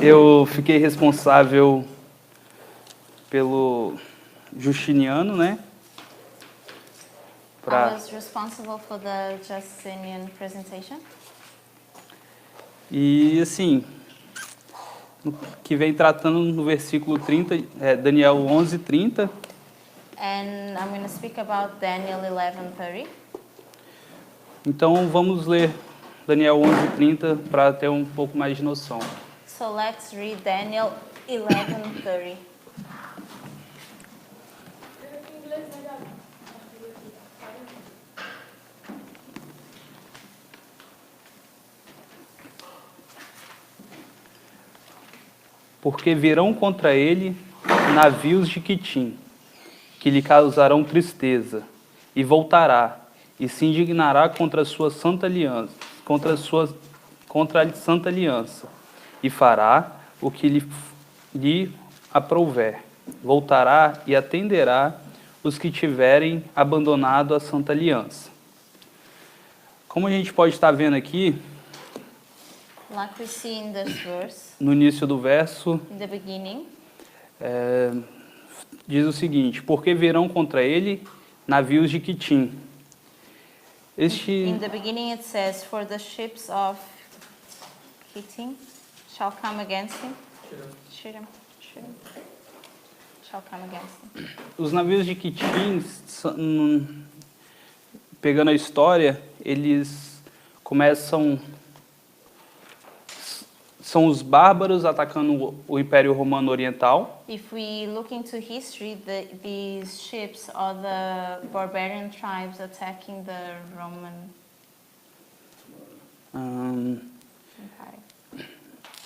eu fiquei responsável pelo Justiniano, né? I was responsible for the Justinian presentation. E assim, que vem tratando no versículo 30, Daniel 11:30. And I'm going to speak about Daniel 11:30. Então vamos ler Daniel 11:30 para ter um pouco mais de noção. So let's read Daniel 11:30. Porque virão contra ele navios de Quitim, que lhe causarão tristeza, e voltará, e se indignará contra a sua santa aliança, contra a santa aliança, e fará o que lhe aprouver. Voltará e atenderá os que tiverem abandonado a santa aliança. Como a gente pode estar vendo aqui, Like we see in this verse, no início do verso, in the beginning, diz o seguinte: porque virão contra ele navios de Quitim. in the beginning it says, for the ships of Kittim shall come against him. Shittim. Shall come against him. Os navios de Quitim, pegando a história, eles começam... São os bárbaros atacando o Império Romano Oriental. If we look into history, these ships are the barbarian tribes attacking the Roman Empire.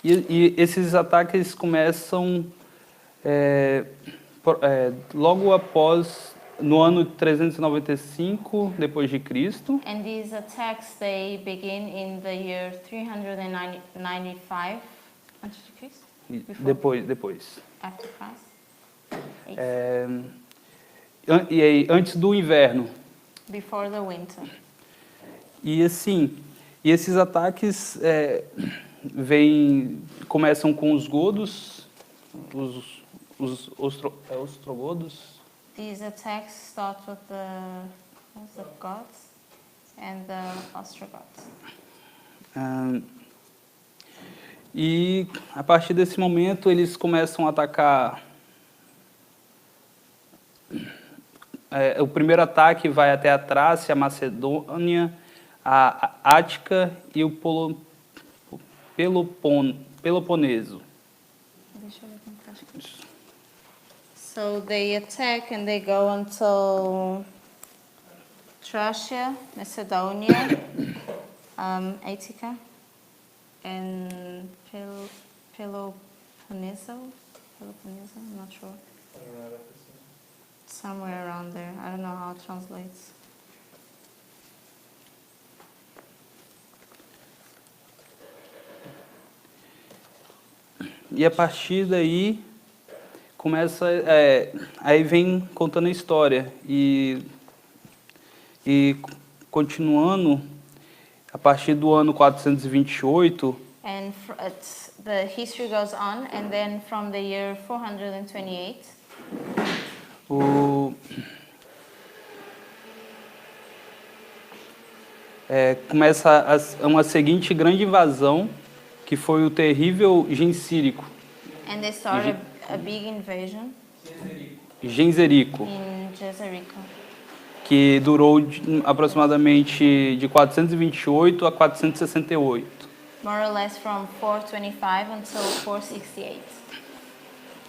E esses ataques começam logo após, no ano 395 depois de Cristo. And these attacks, they begin in the year 395 after Christ. Depois. After Christ. E aí, antes do inverno. Before the winter. E assim, esses ataques começam com os godos, os ostrogodos. These attacks start with the Goths and the Ostrogoths. E a partir desse momento eles começam a atacar. O primeiro ataque vai até a Trácia, a Macedônia, a Ática e o Peloponeso. So they attack and they go until Thracia, Macedonia, Attica, and Peloponneso. I'm not sure. Somewhere around there. I don't know how it translates. E a partir daí começa, aí vem contando a história e continuando a partir do ano 428. And the history goes on, and then from the year 428. Começa uma seguinte grande invasão, que foi o terrível Gensírico. And they started a big invasion Genserico, in Genserico, que durou aproximadamente de 428 a 468. more or less from 425 until 468.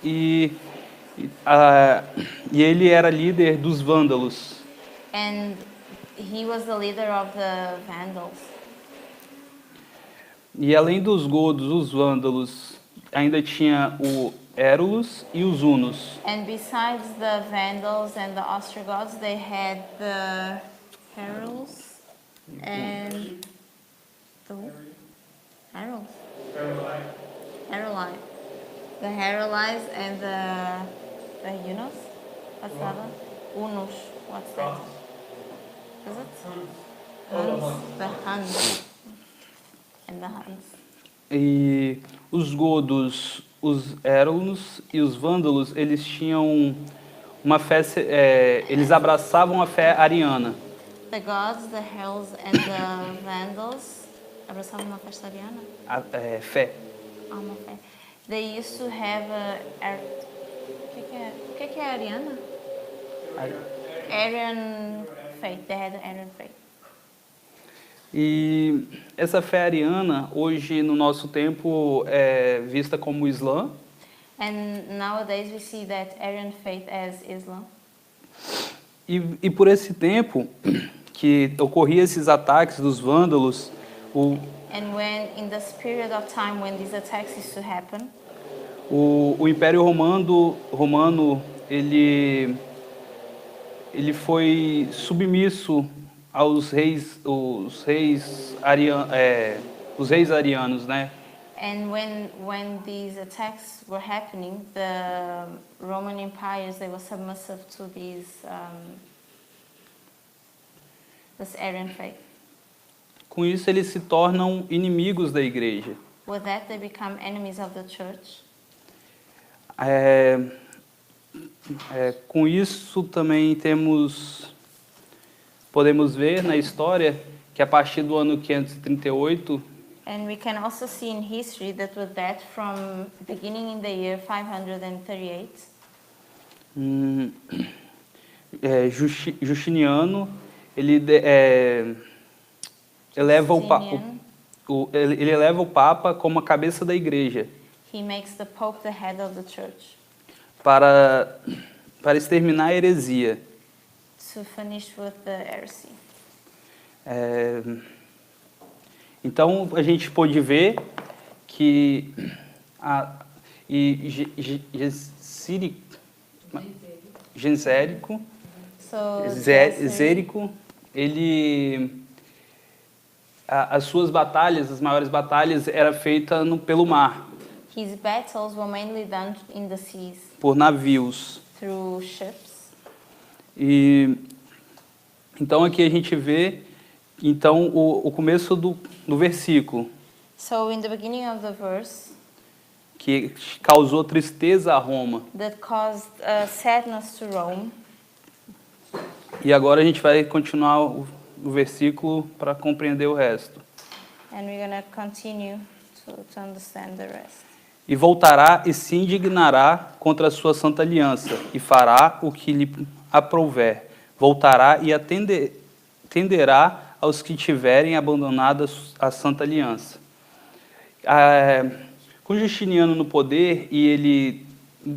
E ele era líder dos vândalos. And he was the leader of the Vandals. E além dos godos, os vândalos, ainda tinha o Érulus e os Hunos. And besides the Vandals and the Ostrogoths, they had the Heruls and the Heruls. Heruli. The Herulites and the Hunos. What's the other? Hunus. What's that? Is it? Huns. The Huns. And the Huns. E os godos, os érulos e os vândalos, eles tinham uma fé, eles abraçavam a fé ariana. The gods, the Hells, and the Vandals abraçavam uma festa ariana. Fé. Uma fé. They used to have o que é ariana? Aryan faith. They had Aryan faith. E essa fé ariana, hoje no nosso tempo, é vista como o Islã. And nowadays we see that Aryan faith as Islam. E por esse tempo que ocorriam esses ataques dos vândalos, And when in this period of time when these attacks used to happen, o Império Romano ele foi submisso aos reis, os reis arianos, né? and when these attacks were happening, the Roman empires, they were submissive to this Aryan faith. Com isso eles se tornam inimigos da igreja. With that, they become enemies of the church. Com isso também podemos ver na história que a partir do ano 538 And we can also see in history that with that, from beginning in the year 538, Justiniano ele eleva ele eleva o Papa como a cabeça da igreja he makes the Pope the head of the church para exterminar a heresia. to finish with the heresy. Então a gente pôde ver que Gensérico, as suas batalhas, as maiores batalhas, era feita pelo mar. His battles were mainly done in the seas. Por navios. Through ships. E então aqui a gente vê o começo do versículo. So in the beginning of the verse, que causou tristeza a Roma. That caused sadness to Rome. E agora a gente vai continuar o versículo para compreender o resto. And we're going to continue to understand the rest. E voltará e se indignará contra a sua santa aliança, e fará o que lhe aprouver. Voltará e atenderá aos que tiverem abandonado a santa aliança. Com Justiniano no poder e ele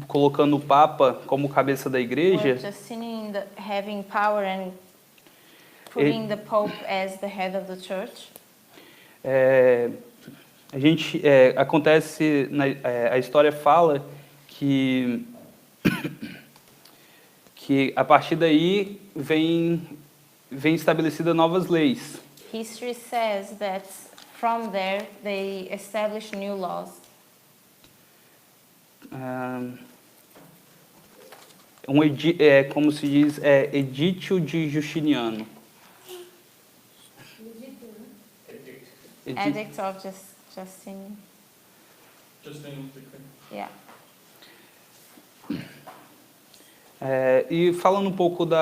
colocando o Papa como cabeça da igreja, Justinian having power and putting the Pope as the head of the church. Acontece, a história fala que a partir daí vem estabelecida novas leis. History says that from there they established new laws. Como se diz, Edício de Justiniano. Edict of Justinian. Yeah. E falando um pouco do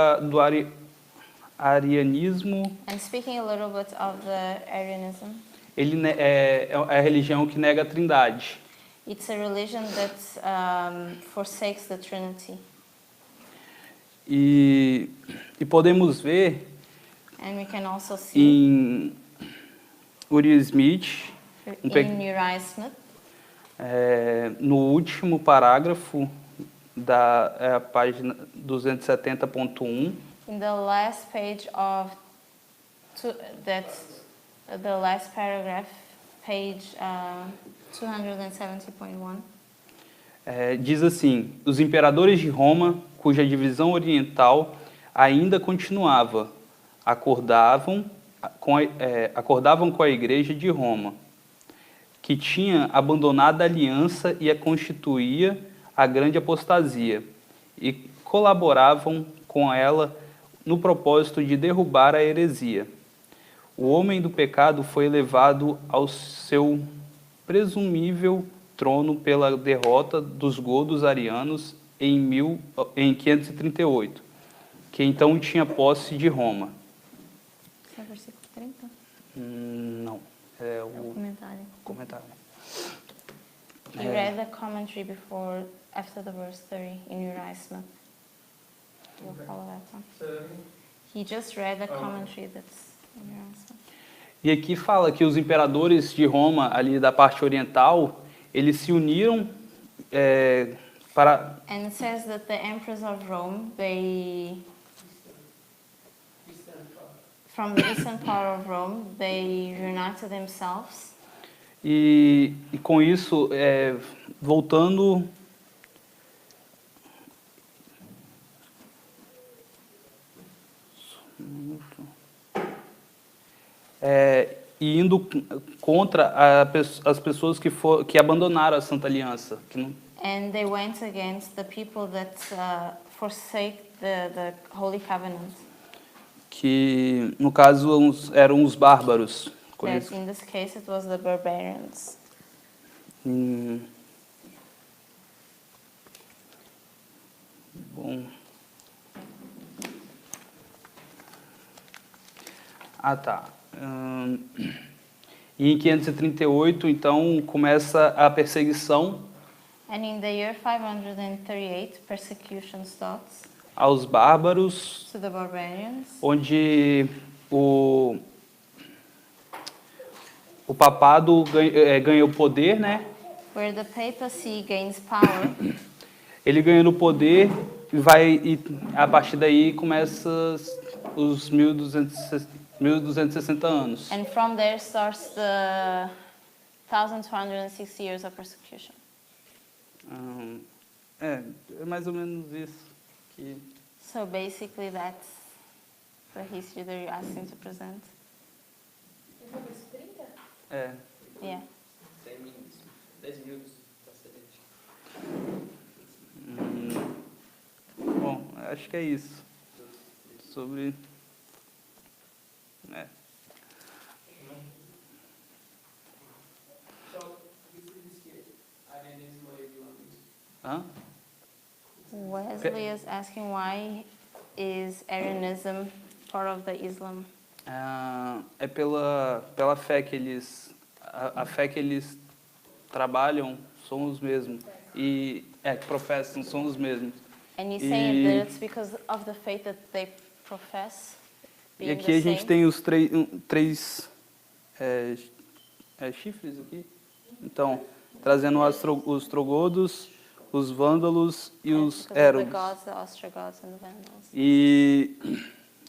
arianismo. And speaking a little bit of the Arianism. Ele é a religião que nega a Trindade. It's a religion that forsakes the Trinity. E podemos ver And we can also see em Uriah Smith, no último parágrafo da página 270.1. In the last page of the last paragraph, page 270.1. Diz assim: os imperadores de Roma, cuja divisão oriental ainda continuava, acordavam com a Igreja de Roma, que tinha abandonado a aliança e a constituía a grande apostasia, e colaboravam com ela no propósito de derrubar a heresia. O homem do pecado foi levado ao seu presumível trono pela derrota dos godos arianos em 538, que então tinha posse de Roma. Esse é o versículo 30? Não, é É o o comentário. comentário. He read the commentary before, after the verse 30 in Uriah Smith. You'll follow that one. He just read the commentary that's in Uriah Smith. E aqui fala que os imperadores de Roma, ali da parte oriental, eles se uniram para... And it says that the emperors of Rome, they, from the eastern part of Rome, they united themselves. E com isso, voltando... e indo contra as pessoas que abandonaram a Santa Aliança. Que não... And they went against the people that forsake the Holy Covenant. Que, no caso, eram os bárbaros. That in this case it was the barbarians. Bom. Ah, tá. E em 538, então, começa a perseguição And in the year 538, persecution starts aos bárbaros, to the barbarians, onde o papado ganhou poder, né? where the papacy gains power. Ele ganhando poder e a partir daí começa os 1260 anos. And from there starts the 1260 years of persecution. É mais ou menos isso. So basically that's the history that you're asking to present. É. Yeah. 10 minutos para Bom, acho que é isso. Sobre... Wesley is asking why is Arianism part of the Islam? É pela fé que eles... A fé que eles trabalham são os mesmos. E que professam são os mesmos. And he's saying that it's because of the faith that they profess. E aqui a gente tem os três chifres aqui. Então, trazendo os trogodos, os vândalos e os érons.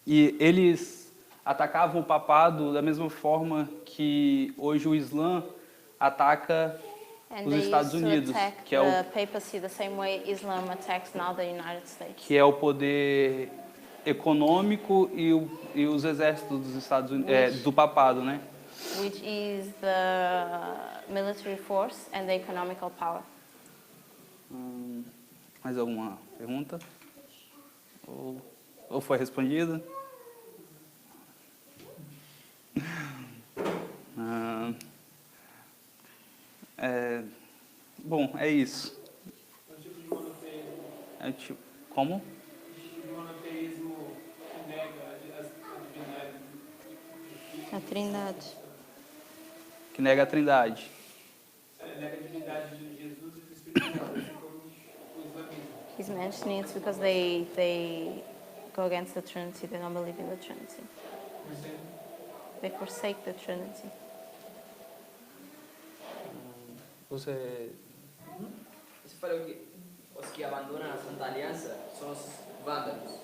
E eles atacavam o papado da mesma forma que hoje o Islã ataca os Estados Unidos, que é o poder econômico e os exércitos dos Estados Unidos, do papado, né? Which is the military force and the economical power. Mais alguma pergunta? Ou foi respondida? Bom, é isso. É um tipo de monoteísmo. Como? Um tipo de monoteísmo que nega a divindade. A Trindade. Que nega a Trindade. Nega a divindade de Jesus e do Espírito Santo, assim como o islamismo. He's mentioning it's because they go against the Trinity. They don't believe in the Trinity. They forsake the Trinity. Você falou que os que abandonam a Santa Aliança são os vândalos.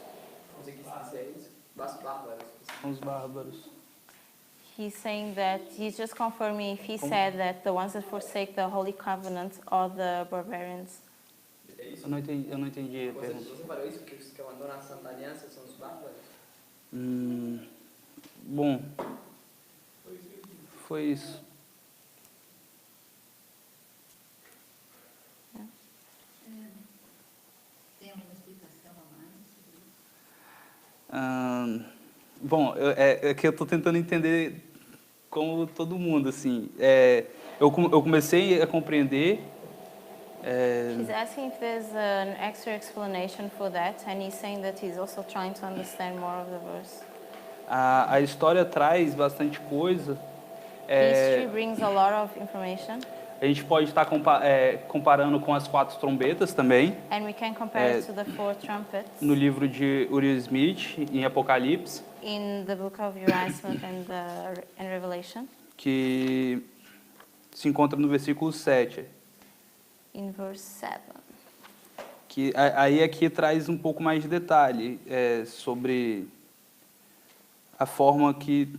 Você quis dizer isso? Os bárbaros. são os bárbaros. He's saying that he's just confirming if he said that the ones that forsake the Holy Covenant are the barbarians. Eu não entendi a pergunta. Você falou isso, que os que abandonam a Santa Aliança são os bárbaros? Bom, foi isso. Tem alguma explicação a mais sobre isso? Bom, é que eu estou tentando entender como todo mundo, assim. Eu comecei a compreender. He's asking if there's an extra explanation for that, and he's saying that he's also trying to understand more of the verse. A história traz bastante coisa. History brings a lot of information, A gente pode estar comparando com as 4 trombetas também, and we can compare it to the 4 trumpets no livro de Uriah Smith, em Apocalipse, in the book of Uriah Smith and Revelation, que se encontra no versículo 7. in verse 7. Que aí aqui traz um pouco mais de detalhe sobre a forma que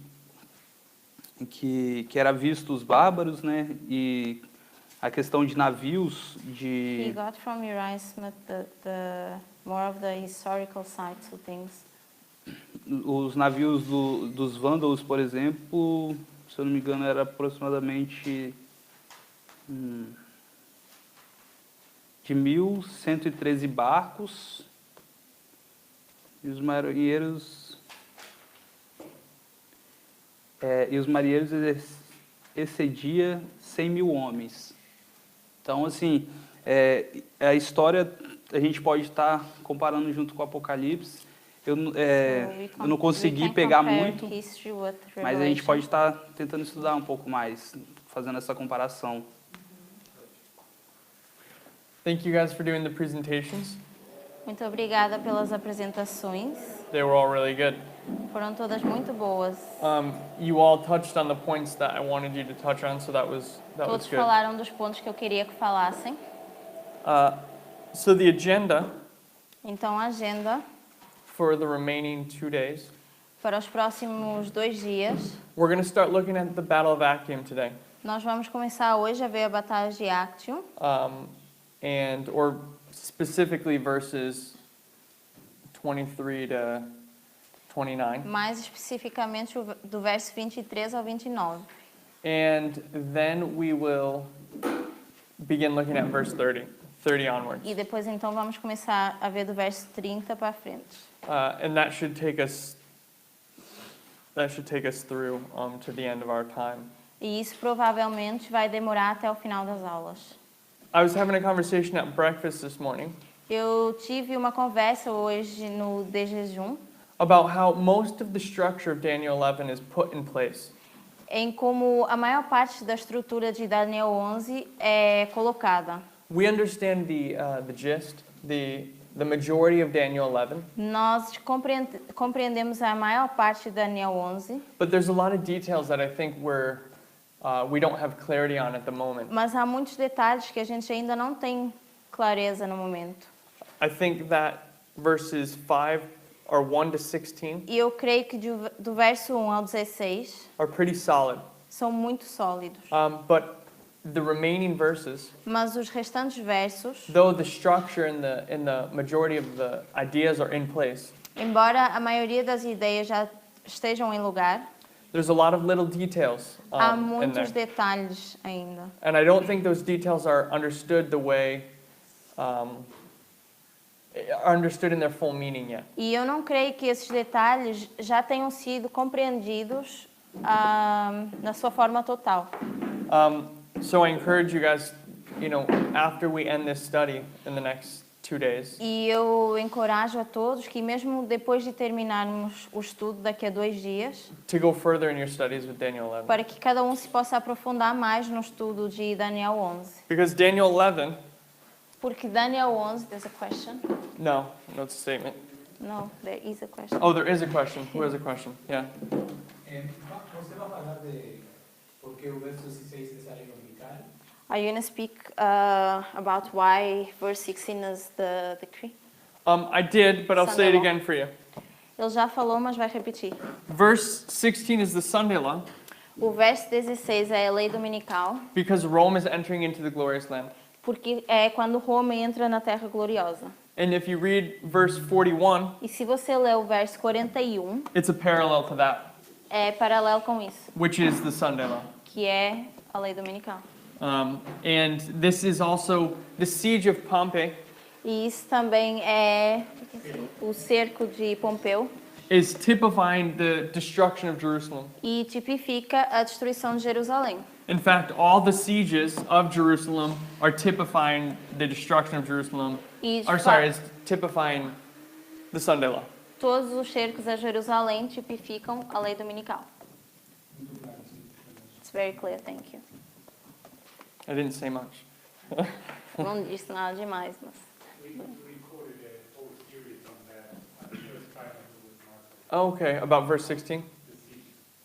era visto os bárbaros, né? E a questão de navios, He got from Uriah Smith the more of the historical sides of things. os navios dos vândalos, por exemplo, se eu não me engano, era aproximadamente de 1.113 barcos, e os marinheiros excedia 100.000 homens. Então, assim, a história a gente pode estar comparando junto com o Apocalipse. Eu não consegui pegar muito, mas a gente pode estar tentando estudar um pouco mais, fazendo essa comparação. Thank you guys for doing the presentations. Muito obrigada pelas apresentações. They were all really good. Foram todas muito boas. You all touched on the points that I wanted you to touch on, so that was Todos good. falaram dos pontos que eu queria que falassem. So the agenda Então, a agenda for the remaining 2 days, para os próximos 2 dias. we're going to start looking at the Battle of Actium today, Nós vamos começar hoje a ver a Batalha de Actium, or specifically verses 23 to 29. mais especificamente do verso 23 ao 29. And then we will begin looking at verse 30 onwards. E depois então vamos começar a ver do verso 30 para frente. And that should take us through to the end of our time. E isso provavelmente vai demorar até o final das aulas. I was having a conversation at breakfast this morning Eu tive uma conversa hoje no de jejum about how most of the structure of Daniel 11 is put in place. em como a maior parte da estrutura de Daniel 11 é colocada. We understand the gist, the majority of Daniel 11, Nós compreendemos a maior parte de Daniel 11, but there's a lot of details that I think we don't have clarity on at the moment. mas há muitos detalhes que a gente ainda não tem clareza no momento. I think that verses 5 or 1 to 16 E eu creio que do verso 1 ao 16 are pretty solid. são muito sólidos. But the remaining verses, Mas os restantes versos, though the structure and the majority of the ideas are in place, embora a maioria das ideias já estejam em lugar, there's a lot of little details há in muitos there. detalhes ainda. And I don't think those details are understood the way, are understood in their full meaning yet. E eu não creio que esses detalhes já tenham sido compreendidos na sua forma total. So I encourage you guys, after we end this study in the next 2 days, E eu encorajo a todos que mesmo depois de terminarmos o estudo daqui a 2 dias, to go further in your studies with Daniel 11. para que cada um se possa aprofundar mais no estudo de Daniel 11. Because Daniel 11, Porque Daniel 11, there's a question. no, it's a statement. No, there is a question. Oh, there is a question. Who has a question? Yeah. Você vai falar de por que o verso 16 é anglicano? Are you going to speak about why verse 16 is the decree? I did, but I'll say it Sunday law. again for you. Ele já falou, mas vai repetir. Verse 16 is the Sunday law O verso 16 é a lei dominical, because Rome is entering into the glorious land. porque é quando Roma entra na terra gloriosa. And if you read verse 41, E se você ler o verso 41, it's a parallel to that, é paralelo com isso, which is the Sunday law. que é a lei dominical. And this is also the siege of Pompey E isso também é o cerco de Pompeu is typifying the destruction of Jerusalem. e tipifica a destruição de Jerusalém. In fact, all the sieges of Jerusalem are typifying the destruction of Jerusalem. E de Or sorry, fato, it's typifying the Sunday law. todos os cercos a Jerusalém tipificam a lei dominical. It's very clear, thank you. I didn't say much. Não disse nada demais, mas... We quoted a whole series on that at the first time with Mark. Oh, okay, about verse 16?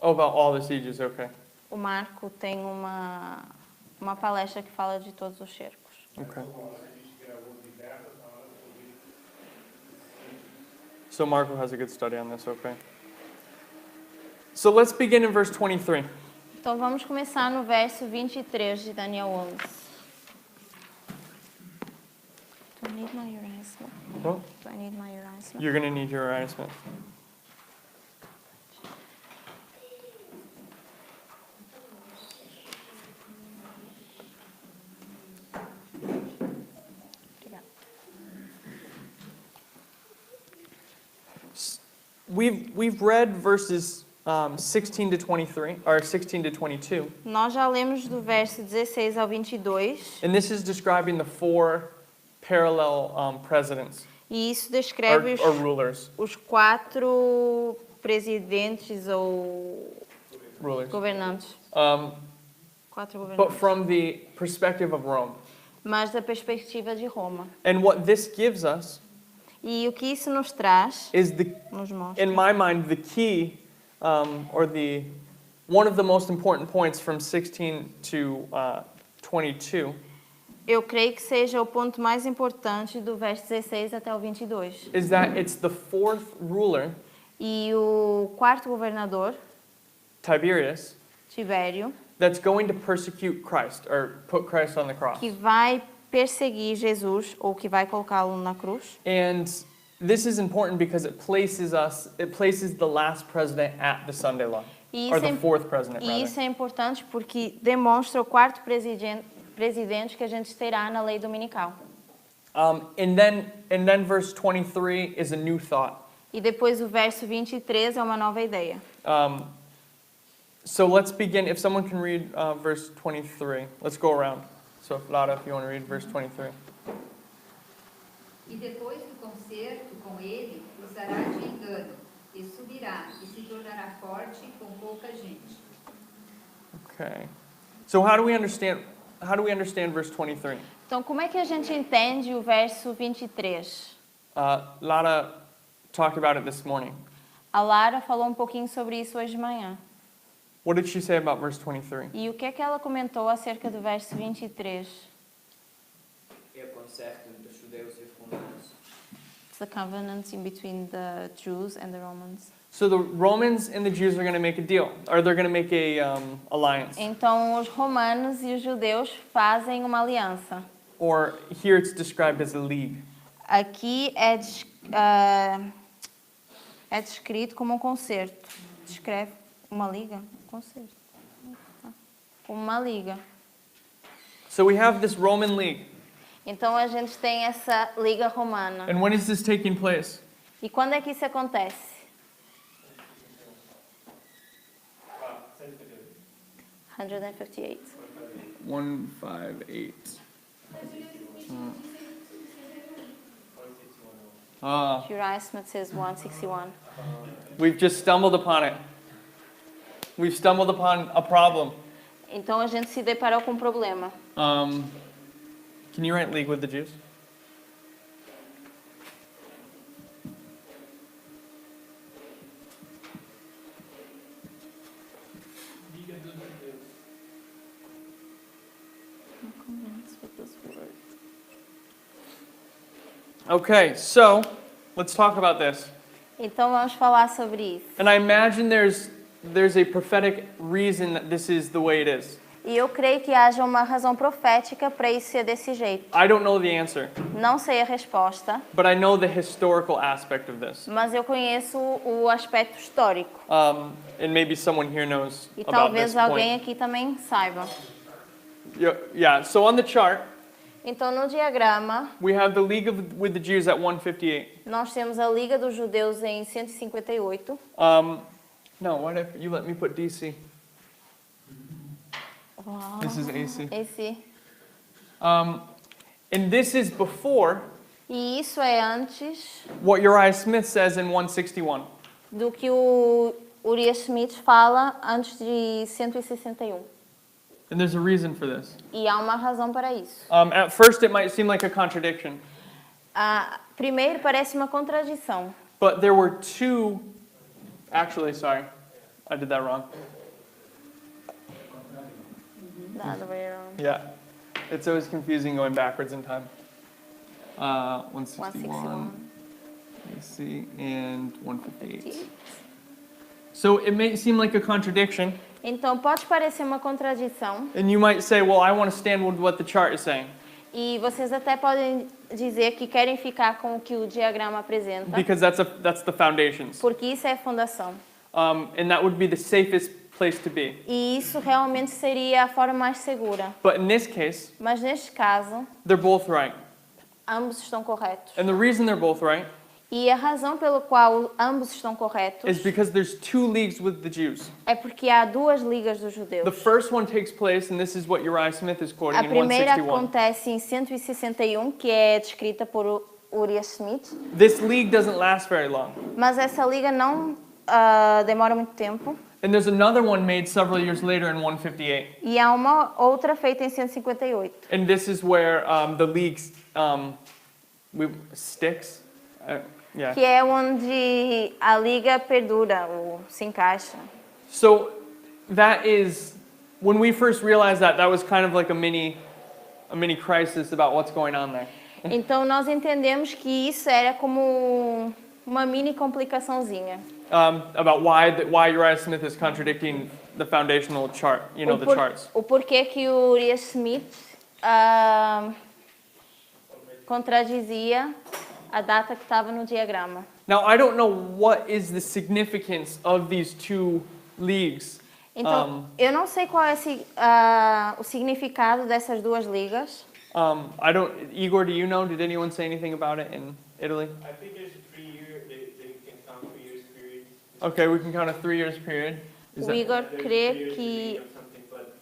Oh, about all the sieges, okay. O Marco tem uma palestra que fala de todos os cercos. Okay. So Marco has a good study on this, okay. So let's begin in verse 23. Então vamos começar no verso 23 de Daniel 11. Do I need my Uriah Smith? Oh, Do I need my Uriah Smith? you're going to need your Uriah Smith. Obrigada. We've read verses 16 to 23, or 16 to 22, Nós já lemos do verso 16 ao 22, and this is describing the four parallel presidents e isso descreve or rulers. os 4 presidentes ou Rulers. governantes. Um, 4 but governantes. from the perspective of Rome. Mas da perspectiva de Roma. And what this gives us E o que isso nos traz, is nos mostra, in my mind, the key, or one of the most important points from 16 to 22 eu creio que seja o ponto mais importante do verso 16 até o 22. is that it's the fourth ruler, E o 4º governador, Tiberius, Tibério, that's going to persecute Christ or put Christ on the cross. que vai perseguir Jesus ou que vai colocá-lo na cruz. And this is important because it places the last president at the Sunday law, E or isso, the fourth president, e rather. isso é importante porque demonstra o 4º presidente que a gente terá na lei dominical. And then verse 23 is a new thought. E depois o verso 23 é uma nova ideia. So let's begin. If someone can read verse 23, let's go around. So, Lara, if you want to read verse 23. E depois do concerto com ele, usará de engano, e subirá, e se tornará forte com pouca gente. Okay. So how do we understand verse 23? Então, como é que a gente entende o verso 23? Lara talked about it this morning. A Lara falou um pouquinho sobre isso hoje de manhã. What did she say about verse 23? E o que é que ela comentou acerca do verso 23? É o concerto entre os judeus e os romanos. It's the covenant in between the Jews and the Romans. So the Romans and the Jews are going to make a deal, or they're going to make a alliance. Então, os romanos e os judeus fazem uma aliança. Or here it's described as a league. Aqui é descrito como um concerto. Descreve uma liga? Um concerto. Como uma liga. So we have this Roman league. Então, a gente tem essa liga romana. And when is this taking place? E quando é que isso acontece? 158. 158. Uriah Smith says 161. We've just stumbled upon it. We've stumbled upon a problem. Então a gente se deparou com um problema. Can you write league with the Jews? Okay, so let's talk about this. Então vamos falar sobre isso. And I imagine there's a prophetic reason that this is the way it is. E eu creio que haja uma razão profética para isso ser desse jeito. I don't know the answer, Não sei a resposta, but I know the historical aspect of this. mas eu conheço o aspecto histórico. And maybe someone here knows E about this talvez alguém point. aqui também saiba. Yeah, so on the chart, Então, no diagrama, we have the league with the Jews at 158. nós temos a Liga dos Judeus em 158. No, what if you let me put DC? Uau. This is AC. Esse. And this is before E isso é antes what Uriah Smith says in 161. do que o Uriah Smith fala antes de 161. And there's a reason for this. E há uma razão para isso. At first, it might seem like a contradiction, Primeiro, parece uma contradição. but there were two. Actually, sorry, I did that wrong. The other way around. Yeah, it's always confusing going backwards in time. 161, 161. AC, and 158. So it may seem like a contradiction, Então, pode parecer uma contradição. and you might say, well, I want to stand with what the chart is saying, E vocês até podem dizer que querem ficar com o que o diagrama apresenta. because that's the foundations. Porque isso é a fundação. And that would be the safest place to be. E isso realmente seria a forma mais segura. But in this case, Mas neste caso, they're both right. ambos estão corretos. And the reason they're both right E a razão pela qual ambos estão corretos is because there's two leagues with the Jews. é porque há duas ligas dos judeus. The first one takes place, and this is what Uriah Smith is quoting A in primeira 161. acontece em 161, que é descrita por Uriah Smith. This league doesn't last very long. Mas essa liga não demora muito tempo. And there's another one made several years later in 158. E há uma outra feita em 158. And this is where the league sticks. Yeah. Que é onde a liga perdura, ou se encaixa. So that is, when we first realized that, that was kind of like a mini crisis about what's going on there. Então nós entendemos que isso era como uma mini complicaçãozinha. About why Uriah Smith is contradicting the foundational chart, the charts. O porquê que o Uriah Smith contradizia a data que estava no diagrama. Now, I don't know what is the significance of these two leagues. Então, eu não sei qual é o significado dessas duas ligas. Igor, do you know? Did anyone say anything about it in Italy? I think there's a 3 year, they can count 3 years period. Okay, we can count a 3 years period. Is O that, Igor There's crê 3 years que of something, but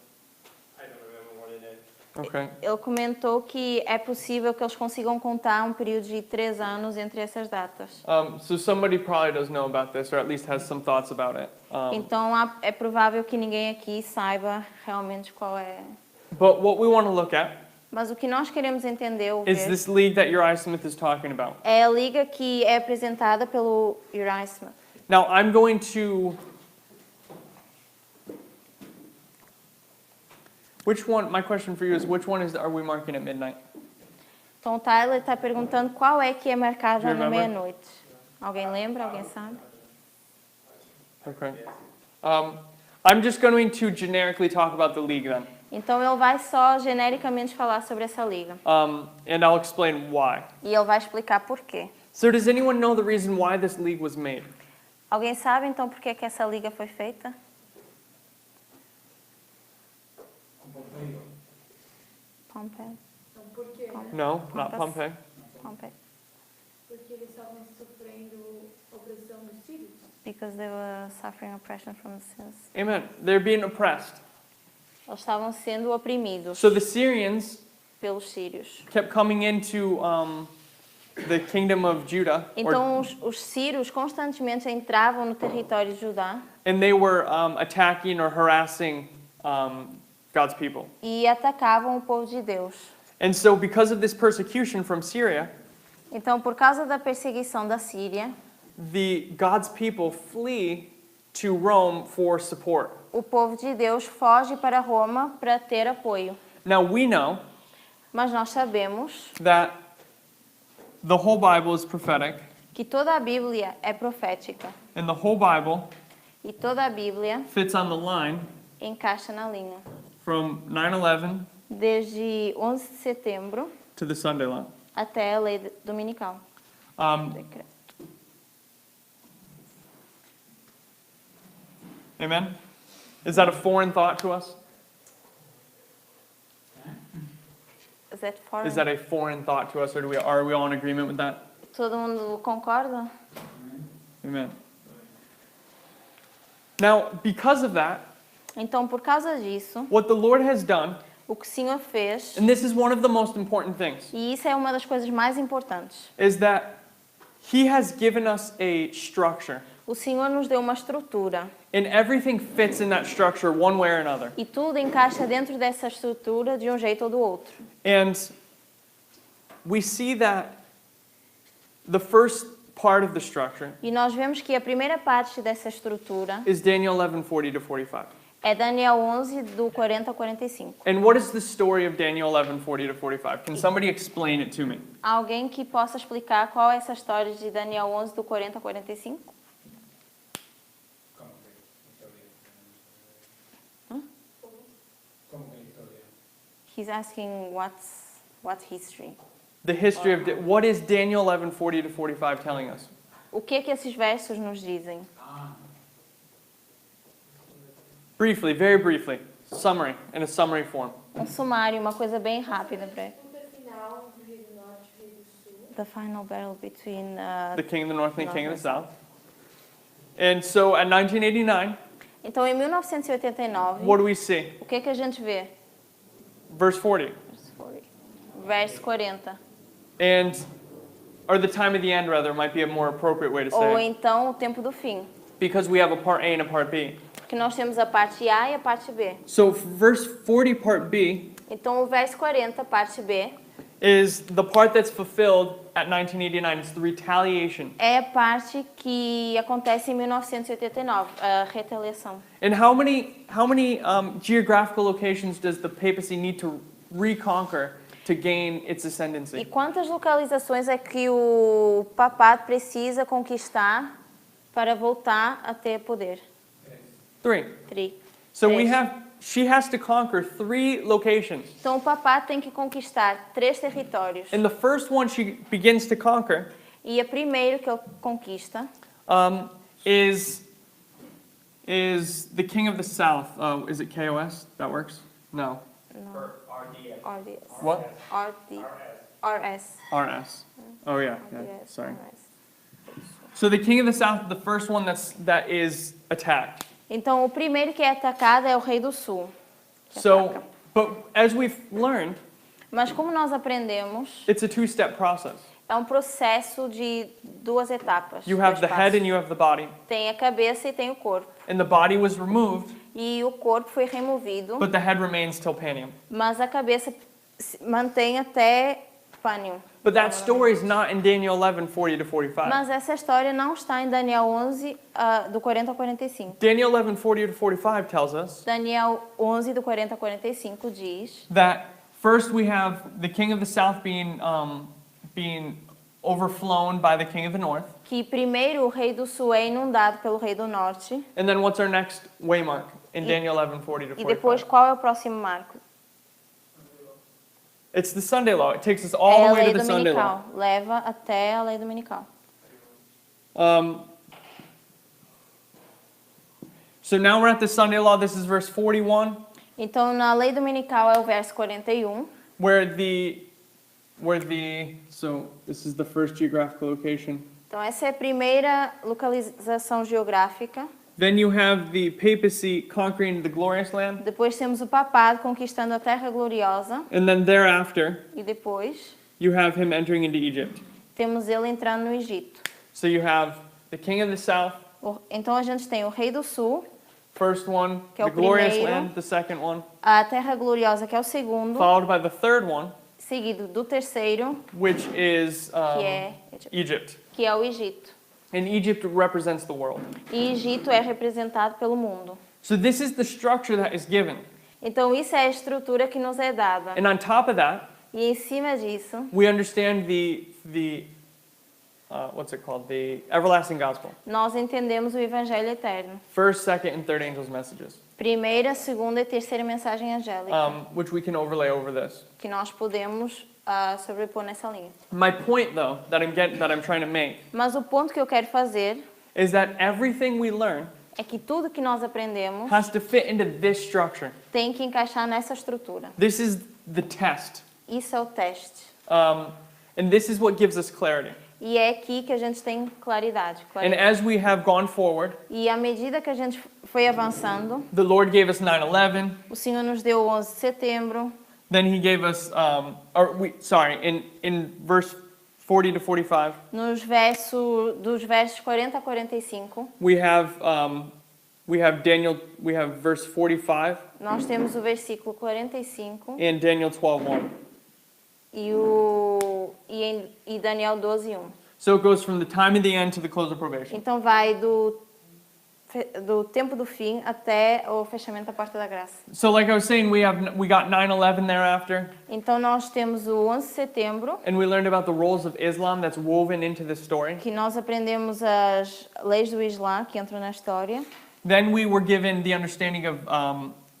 I don't remember what it is. okay. ele comentou que é possível que eles consigam contar um período de 3 anos entre essas datas. So somebody probably does know about this, or at least has some thoughts about it. Então é provável que ninguém aqui saiba realmente qual é. But what we want to look at Mas o que nós queremos entender ou is ver this league that Uriah Smith is talking about. é a liga que é apresentada pelo Uriah Smith. Now, I'm going to... my question for you is, which one are we marking at midnight? Então o Tyler está perguntando qual é que é marcada Do you na remember? meia-noite. Alguém lembra? Alguém sabe? Okay. I'm just going to generically talk about the league then. Então ele vai só genericamente falar sobre essa liga. And I'll explain why. E ele vai explicar por quê. So does anyone know the reason why this league was made? Alguém sabe então por que essa liga foi feita? Pompey. Então, por quê? No, not Compass. Pompey. Pompey. Porque eles estavam sofrendo opressão dos sírios. Because they were suffering oppression from the Syrians. Amen. They're being oppressed. Eles estavam sendo oprimidos So the Syrians pelos sírios. kept coming into the kingdom of Judah, Então os sírios constantemente entravam no território de Judá and they were attacking or harassing God's people. e atacavam o povo de Deus. And so because of this persecution from Syria, Então, por causa da perseguição da Síria, God's people flee to Rome for support. o povo de Deus foge para Roma para ter apoio. Now we know Mas nós sabemos that the whole Bible is prophetic, que toda a Bíblia é profética and the whole Bible e toda a Bíblia fits on the line encaixa na linha. from 9/11 Desde 11 de setembro to the Sunday law. até a lei dominical. Decreto. Amen? Is that a foreign thought to us? Is that foreign? Is that a foreign thought to us, or are we all in agreement with that? Todo mundo concorda? Amen. Now, because of that, Então, por causa disso, what the Lord has done, o que o Senhor fez, and this is one of the most important things, e isso é uma das coisas mais importantes, is that He has given us a structure, o Senhor nos deu uma estrutura and everything fits in that structure one way or another. e tudo encaixa dentro dessa estrutura de um jeito ou do outro. And we see that the first part of the structure E nós vemos que a primeira parte dessa estrutura is Daniel 11:40 to 45. é Daniel 11, do 40 ao 45. And what is the story of Daniel 11:40 to 45? Can somebody explain it to me? Alguém que possa explicar qual é essa história de Daniel 11, do 40 ao 45? ¿Cómo que la historia? He's asking what history. The history of what is Daniel 11:40 to 45 telling us? O que é que esses versos nos dizem? Briefly, very briefly, summary, in a summary form. Um sumário, uma coisa bem rápida para Disputa final do Rio do Norte e Rio do Sul. the final battle between The king of the north and the king of the south. And so at 1989, Então, em 1989, what do we see? o que é que a gente vê? Verse 40. Verso 40. And, or the time of the end, rather, might be a more appropriate way to Ou say it. então o tempo do fim. Because we have a part A and a part B. Porque nós temos a parte A e a parte B. So verse 40, part B, Então, o verso 40, parte B, is the part that's fulfilled at 1989. It's the retaliation. é a parte que acontece em 1989, a retaliação. And how many geographical locations does the papacy need to reconquer to gain its E ascendancy? quantas localizações é que o papado precisa conquistar para voltar a ter poder? 3. Tri. So we Três. she has to conquer 3 locations. Então, o papado tem que conquistar 3 territórios. And the first one she begins to conquer E a primeiro que ele conquista is the king of the south. Is it KOS? That works? No. RDS. What? RS. RS. Oh yeah. RDS, Sorry. RS. So the king of the south, the first one that is attacked. Então, o primeiro que é atacado é o rei do sul. que So, ataca. but as we've learned, Mas como nós aprendemos, it's a 2-step process. é um processo de 2 etapas. You have 2 the head passos. and you have the body. Tem a cabeça e tem o corpo. And the body was removed, E o corpo foi removido, but the head remains till Panium. mas a cabeça se mantém até Panium. But that story is not in Daniel 11:40 to 45. Mas essa história não está em Daniel 11, do 40 ao 45. Daniel 11:40 to 45 tells us Daniel 11, do 40 ao 45 diz that first we have the king of the south being overflown by the king of the north. que primeiro o rei do sul é inundado pelo rei do norte. And then what's our next waymark in Daniel 11:40 to E depois 45? qual é o próximo marco? It's the Sunday law. It takes us É all a the way lei to the Sunday law. dominical. Leva até a lei dominical. So now we're at the Sunday law. This is verse 41, Então, na lei dominical é o verso 41, where so this is the first geographical location. então essa é a primeira localização geográfica. Then you have the papacy conquering the glorious land, Depois temos o papado conquistando a terra gloriosa. and then thereafter E depois you have him entering into Egypt. temos ele entrando no Egito. So you have the king of the south, Então a gente tem o rei do sul, first one, Que é o the glorious primeiro. land, the second one, a terra gloriosa que é o segundo, followed by the third one, seguido do terceiro, which is que é o Egito. And Egypt represents the world. E Egito é representado pelo mundo. So this is the structure that is given. Então isso é a estrutura que nos é dada. And on top of that, E em cima disso, we understand what's it called? The everlasting gospel. nós entendemos o evangelho eterno. First, second, and third angels' messages, Primeira, segunda e terceira mensagem angélica, which we can overlay over this. que nós podemos sobrepor nessa linha. My point, though, that I'm trying to make, Mas o ponto que eu quero fazer is that everything we learn é que tudo que nós aprendemos has to fit into this structure. tem que encaixar nessa estrutura. This is the test. Isso é o teste. And this is what gives us clarity. E é aqui que a gente tem claridade. And as we have gone forward, E à medida que a gente foi avançando, the Lord gave us 9/11. o Senhor nos deu o 11 de setembro. Then He gave us, in verse 40 to 45, Dos versos 40 a 45, we have Daniel. We have verse 45 nós temos o versículo 45 and Daniel 12:1. e Daniel 12:1. So it goes from the time of the end to the close of probation. Então vai do tempo do fim até o fechamento da porta da graça. So like I was saying, we got 9/11 thereafter, Então nós temos o 11 de setembro, and we learned about the roles of Islam that's woven into this story. que nós aprendemos as leis do Islã que entram na história. Then we were given the understanding of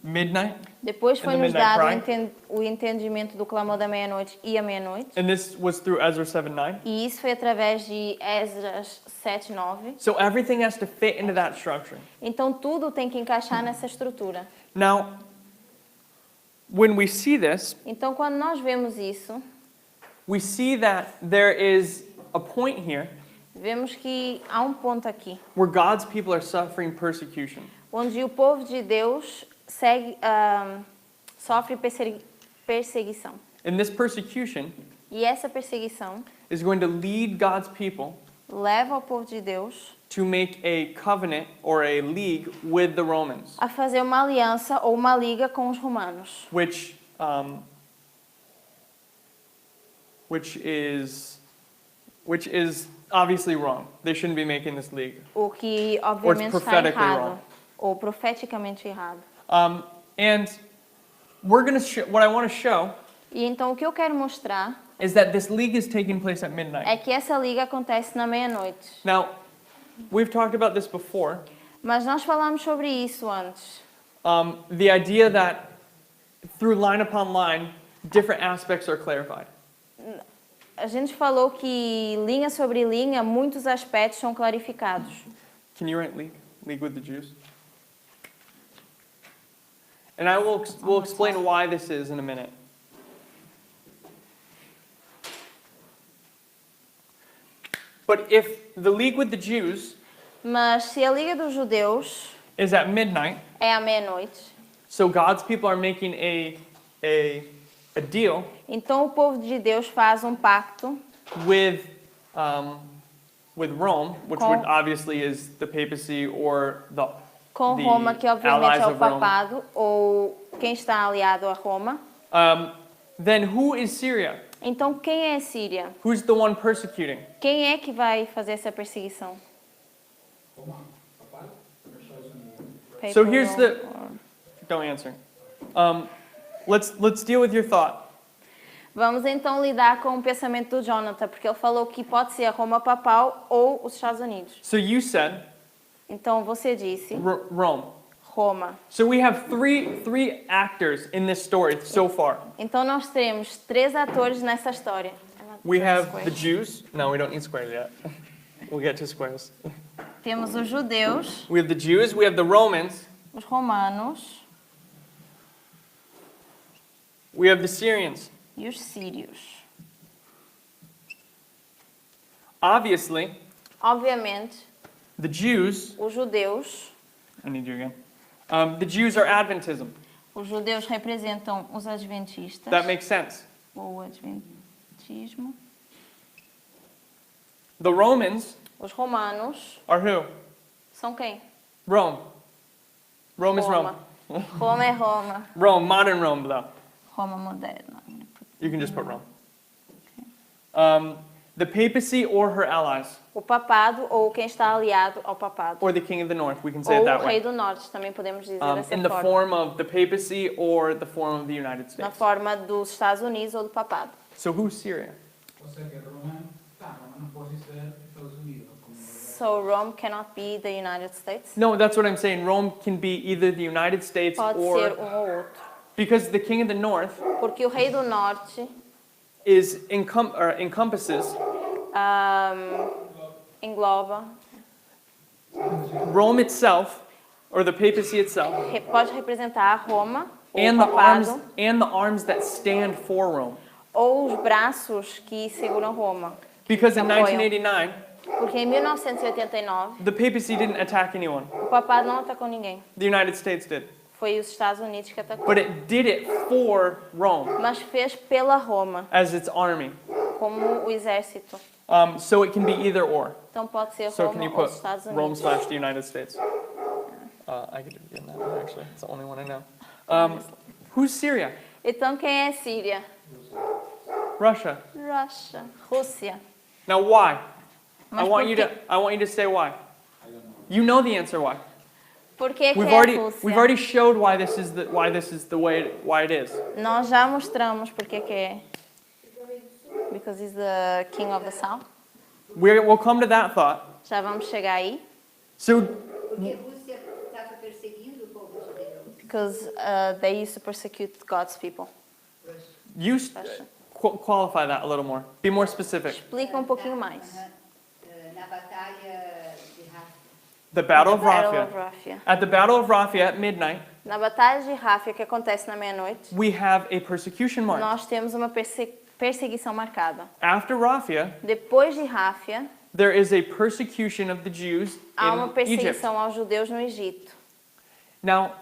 midnight, Depois foi And the nos midnight dado cry. o entendimento do clamor da meia-noite e a meia-noite. and this was through Ezra 7:9. E isso foi através de Esdras 7:9. So everything has to fit into that structure. Então tudo tem que encaixar nessa estrutura. Now, when we see this, Então quando nós vemos isso, we see that there is a point here vemos que há um ponto aqui, where God's people are suffering persecution. onde o povo de Deus sofre perseguição. And this persecution E essa perseguição is going to lead God's people leva o povo de Deus to make a covenant or a league with the Romans, a fazer uma aliança ou uma liga com os romanos, which is obviously wrong. They shouldn't be making this league. o que obviamente está prophetically errado, wrong. ou profeticamente errado. And we're going to what I want to show E então o que eu quero mostrar is that this league is taking place at midnight. é que essa liga acontece na meia-noite. Now, we've talked about this before. Mas nós falamos sobre isso antes. The idea that through line upon line, different aspects are clarified. A gente falou que linha sobre linha, muitos aspectos são clarificados. Can you write league? League with the Jews? And we'll explain why this is in a minute. But if the league with the Jews Mas se a liga dos judeus is at midnight, é à meia-noite, so God's people are making a deal então o povo de Deus faz um pacto with Rome, which Com- would obviously is the papacy or the com the Roma, que obviamente allies é o of Rome. papado, ou quem está aliado a Roma. Then who is Syria? Então quem é Síria? Who's the one persecuting? Quem é que vai fazer essa perseguição? So Papal here's the- or- Don't answer. Let's deal with your thought. Vamos então lidar com o pensamento do Jonathan, porque ele falou que pode ser a Roma papal ou os Estados Unidos. So you said Então você disse Rome. Roma. So we have three actors in this story so far. Então nós temos 3 atores nessa história. We have the Jews. No, we don't need squares yet. We'll get to squares. Temos os judeus, We have the Jews. We have the Romans. os romanos We have the Syrians. e os sírios. Obviously, Obviamente, the Jews. os judeus, I need you again. The Jews are Adventism. os judeus representam os adventistas That makes sense. ou o adventismo. The Romans Os romanos are who? são quem? Rome. Rome is Rome. Roma. Roma é Roma. Rome, modern Rome, though. Roma moderna. You can just put Rome. The papacy or her allies, O papado ou quem está aliado ao papado. or the king of the north. We can say it Ou o that rei way. do norte, também podemos dizer dessa In the forma. form of the papacy or the form of the United Na States. forma dos Estados Unidos ou do papado. So who's Syria? O sea que Roma no puede ser Estados Unidos. Como So Rome cannot be the United States. No, that's what I'm saying. Rome can be either the United States Pode ser or um ou outro. because the king of the north Porque o rei do norte encompasses engloba, Rome itself or the papacy itself pode representar Roma ou and o the arms papado and the arms that stand for Rome. ou os braços que seguram Roma. Because in Apoiam. 1989, Porque em 1989, the papacy didn't attack anyone. o papado não atacou ninguém. The United States did. Foi os Estados Unidos que atacou. But it did it for Rome Mas fez pela Roma, as its army. como o exército. So it can be either or. Então pode ser So can Roma you ou put os Estados Rome Unidos. / the United States? I could do that one actually. It's the only one I know. Who's Syria? Então quem é Síria? Russia. Rússia. Now why? Mas I want por you quê? to say why. You know the answer why. Por que que We've é already Rússia? showed why this is the way it is. Nós já mostramos por que que é. Because he's the king of the south. We'll come to that thought. Já vamos chegar aí. So Porque a Rússia estava perseguindo o povo de Deus. Because they used to persecute God's people. you Russia. qualify that a little more. Be more specific. Explica um pouquinho mais. Na batalha de Rafa. The Battle of Battle Raphia. of Raphia. At the Battle of Raphia at midnight, Na batalha de Ráfia, que acontece na meia-noite, we have a persecution march. nós temos uma perseguição marcada. After Raphia, Depois de Ráfia, there is a persecution of the Jews há uma in Egypt. perseguição aos judeus no Egito. Now,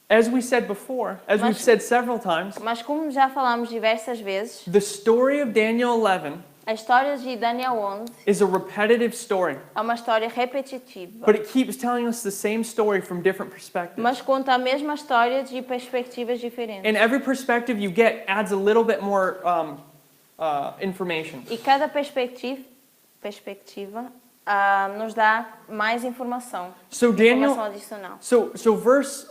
as we said before, as we've Mas- said several times, Mas como já falamos diversas vezes, the story of Daniel 11 a história de Daniel 11 is a repetitive story, é uma história repetitiva, but it keeps telling us the same story from different perspectives. mas conta a mesma história de perspectivas diferentes. And every perspective you get adds a little bit more information. E cada perspectiva nos dá mais informação, So informação Daniel, adicional. so verse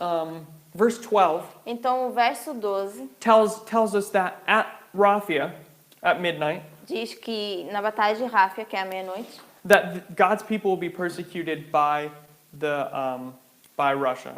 12 Então o verso 12 tells us that at Raphia, at midnight, diz que na batalha de Ráfia, que é à meia-noite, that God's people will be persecuted by Russia.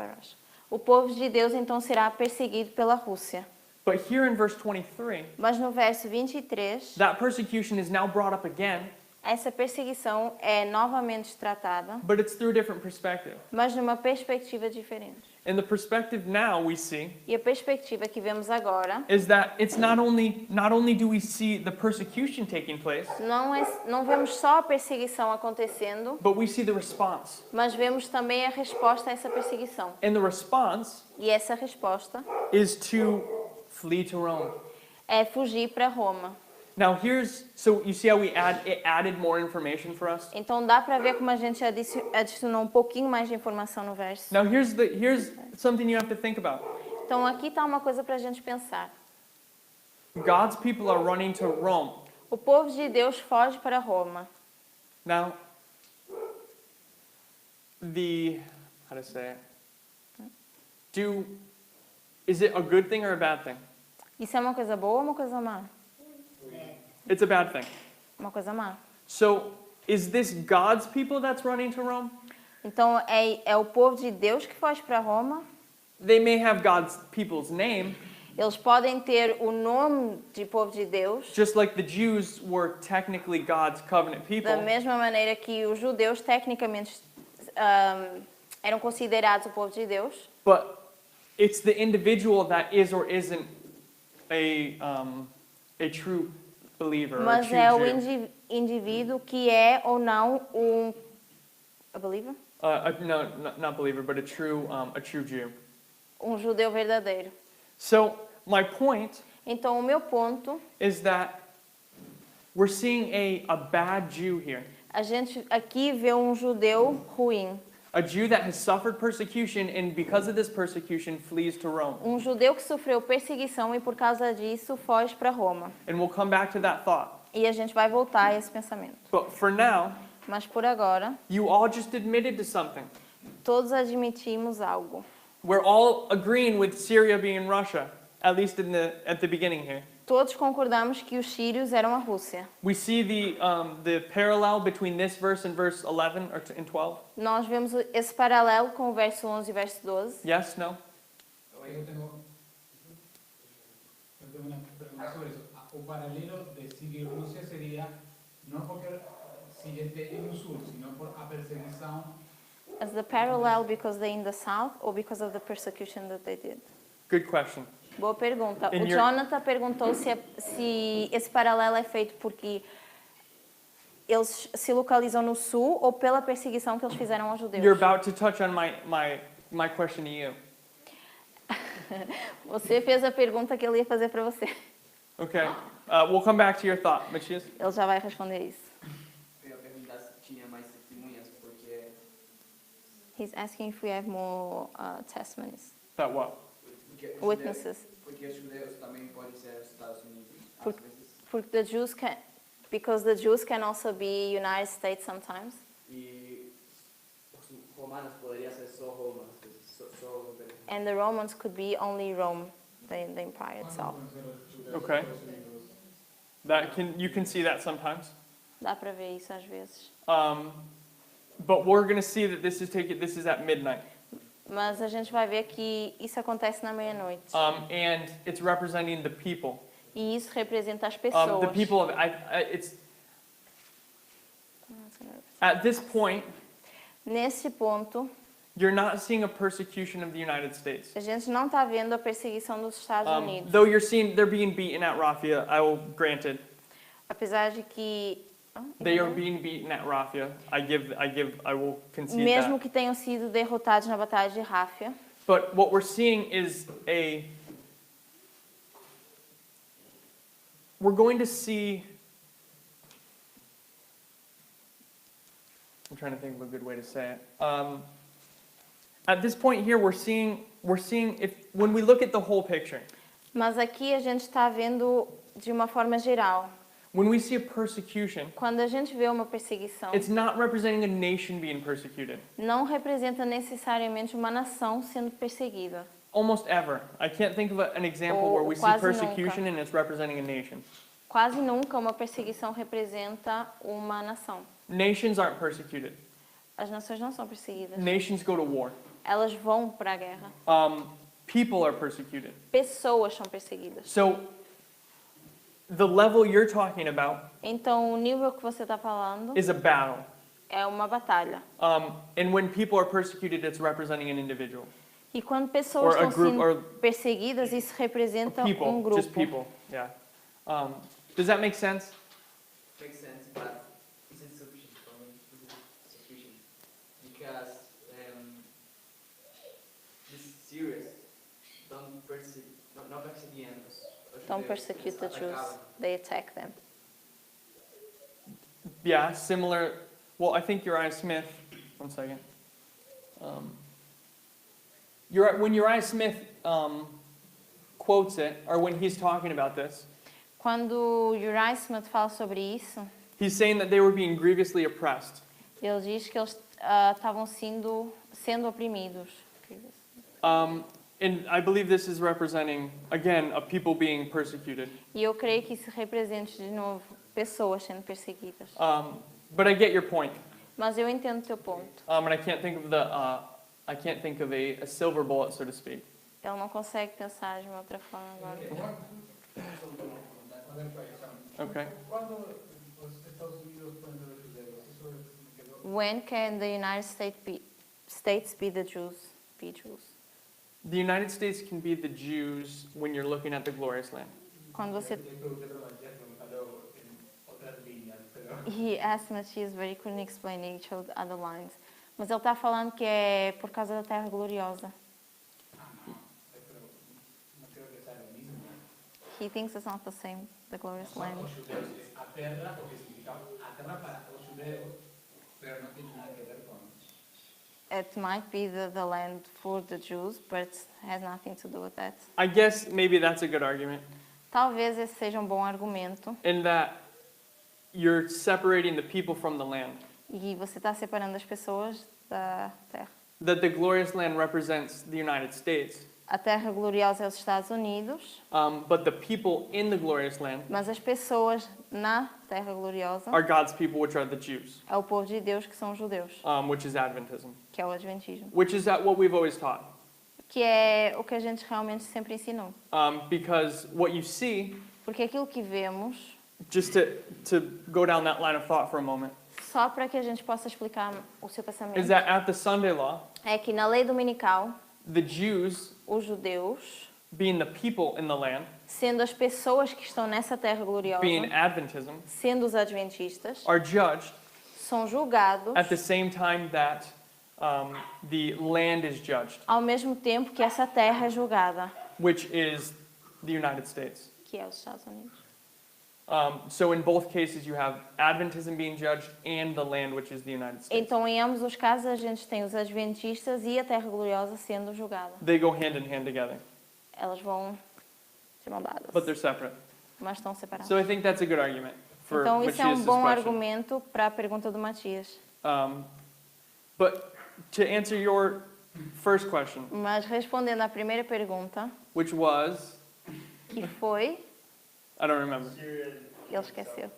o povo de Deus então será perseguido pela Rússia. But here in verse 23, Mas no verso 23, that persecution is now brought up again, essa perseguição é novamente tratada, but it's through a different perspective. mas numa perspectiva diferente. And the perspective now we see E a perspectiva que vemos agora is that it's not only do we see the persecution taking place, não vemos só a perseguição acontecendo, but we see the response. mas vemos também a resposta a essa perseguição. And the response E essa resposta is to flee to Rome. é fugir para Roma. Now so you see how it added more information for us? Então dá para ver como a gente adicionou um pouquinho mais de informação no verso. Now here's something you have to think about. Então aqui está uma coisa para a gente pensar. God's people are running to Rome. O povo de Deus foge para Roma. Now, how to say it? Is it a good thing or a bad thing? Isso é uma coisa boa ou uma coisa má? It's a bad thing. Uma coisa má. So, is this God's people that's running to Rome? Então é o povo de Deus que foge para Roma. They may have God's people's name, Eles podem ter o nome de povo de Deus, just like the Jews were technically God's covenant people. da mesma maneira que os judeus tecnicamente eram considerados o povo de Deus. But it's the individual that is or isn't a true believer or a Mas true é o Jew. indivíduo que é ou não a believer? No, not believer, but a true Jew. Judeu verdadeiro. So my point Então o meu ponto, is that we're seeing a bad Jew here, a gente aqui vê judeu ruim. a Jew that has suffered persecution and because of this persecution flees to Rome. Judeu que sofreu perseguição e por causa disso foge para Roma. And we'll come back to that thought. E a gente vai voltar a esse pensamento. But for now, Mas por agora, you all just admitted to something. todos admitimos algo. We're all agreeing with Syria being Russia, at least at the beginning here. Todos concordamos que os sírios eram a Rússia. We see the parallel between this verse and verse 11 and 12. Nós vemos esse paralelo com o verso 11 e verso 12. Yes, no? Yo tengo una pregunta sobre eso. O paralelo de Siria y Rusia sería no porque Siria esté en el sur, sino por a perseguição. As the parallel because they're in the south or because of the persecution that they did? Good question. Boa pergunta. And O you're- Jonathan perguntou se esse paralelo é feito porque eles se localizam no sul ou pela perseguição que eles fizeram aos judeus. You're about to touch on my question to you. Você fez a pergunta que ele ia fazer para você. Okay. We'll come back to your thought, Matthias. Ele já vai responder isso. Eu ia perguntar se tinha mais testemunhas, porque He's asking if we have more testimonies, That what? os witnesses. Judeus, porque os judeus também podem ser os Estados Unidos, Por- às vezes, Porque because the Jews can also be United States sometimes. e os romanos poderiam ser só Roma, às vezes, só And the Romans could be only Rome, the empire itself. Okay. You can see that sometimes. Dá para ver isso às vezes. But we're going to see that this is at midnight. Mas a gente vai ver que isso acontece na meia-noite. And it's representing the people. E isso representa as pessoas. The people of it's at this point Nesse ponto, you're not seeing a persecution of the United States. a gente não está vendo a perseguição dos Estados Unidos. Though you're seeing they're being beaten at Raphia, I will granted. Apesar de que They are being beaten at Raphia. I will concede mesmo that. que tenham sido derrotados na batalha de Ráfia, But what we're seeing is we're going to see, I'm trying to think of a good way to say it. At this point here, we're seeing when we look at the whole picture, mas aqui a gente está vendo de uma forma geral. when we see a persecution, Quando a gente vê uma perseguição, it's not representing a nation being persecuted. não representa necessariamente uma nação sendo perseguida. Almost ever. I can't think of an example where we see Quase persecution nunca. and it's representing a nation. Quase nunca uma perseguição representa uma nação. Nations aren't persecuted. As nações não são perseguidas. Nations go to war. Elas vão para a guerra. People are persecuted. Pessoas são perseguidas. So, the level you're talking about Então, o nível que você está falando is a battle. é uma batalha. And when people are persecuted, it's representing an individual. E quando pessoas Or a estão group, sendo or perseguidas, isso representa People, um grupo. just people. Yeah. Does that make sense? makes sense, but is it sufficient for me? Is it sufficient? Because this is serious. Não perseguiam os Don't judeus, persecute eles the Jews. atacavam. They attack them. Yeah, similar. Well, I think Uriah Smith, one second. When Uriah Smith quotes it, or when he's talking about this, Quando Uriah Smith fala sobre isso, he's saying that they were being grievously oppressed. ele diz que eles estavam sendo oprimidos. And I believe this is representing, again, a people being persecuted. E eu creio que isso representa, de novo, pessoas sendo perseguidas. But I get your point. Mas eu entendo o teu ponto. And I can't think of a silver bullet, so to speak. Ele não consegue pensar de uma outra forma agora. Okay. ¿Cuándo los Estados Unidos pueden ser los judeos? Eso me quedó. When can the United States be the Jews? Be Jews. The United States can be the Jews when you're looking at the glorious land. Quando você Yo creo que Pedro Valdés me faló en otras líneas, pero He asked Matthias, but he couldn't explain each of the other lines. Mas ele está falando que é por causa da Terra Gloriosa. no creo que sea lo mismo. He thinks it's not the same, the glorious Son land. los judeos, es aterra, porque significa aterra para los judeos, pero no tiene nada que ver con. It might be the land for the Jews, but it has nothing to do with that. I guess maybe that's a good argument, Talvez esse seja bom argumento. in that you're separating the people from the land. E você está separando as pessoas da terra. That the glorious land represents the United States, A Terra Gloriosa é os Estados Unidos, but the people in the glorious land mas as pessoas na Terra Gloriosa are God's people, which are the Jews, é o povo de Deus, que são os judeus, which is Adventism, que é o Adventismo. which is what we've always taught. Que é o que a gente realmente sempre ensinou. Because what you see, Porque aquilo que vemos, just to go down that line of thought for a moment, só para que a gente possa explicar o seu pensamento, is that at the Sunday law, é que na lei dominical, the Jews os judeus being the people in the land, sendo as pessoas que estão nessa terra gloriosa, being Adventism, sendo os adventistas, are judged são julgados at the same time that the land is judged, ao mesmo tempo que essa terra é julgada, which is the United States. que é os Estados Unidos. So in both cases, you have Adventism being judged and the land, which is the United States. Então, em ambos os casos, a gente tem os adventistas e a terra gloriosa sendo julgada. They go hand in hand together, Elas vão de mão dadas, but they're separate. mas estão separadas. So I think that's a good argument for Então, isso é Matthias' bom question. argumento para a pergunta do Matias. But to answer your first question, Mas respondendo à primeira pergunta, which was, que foi, I don't remember. ele esqueceu.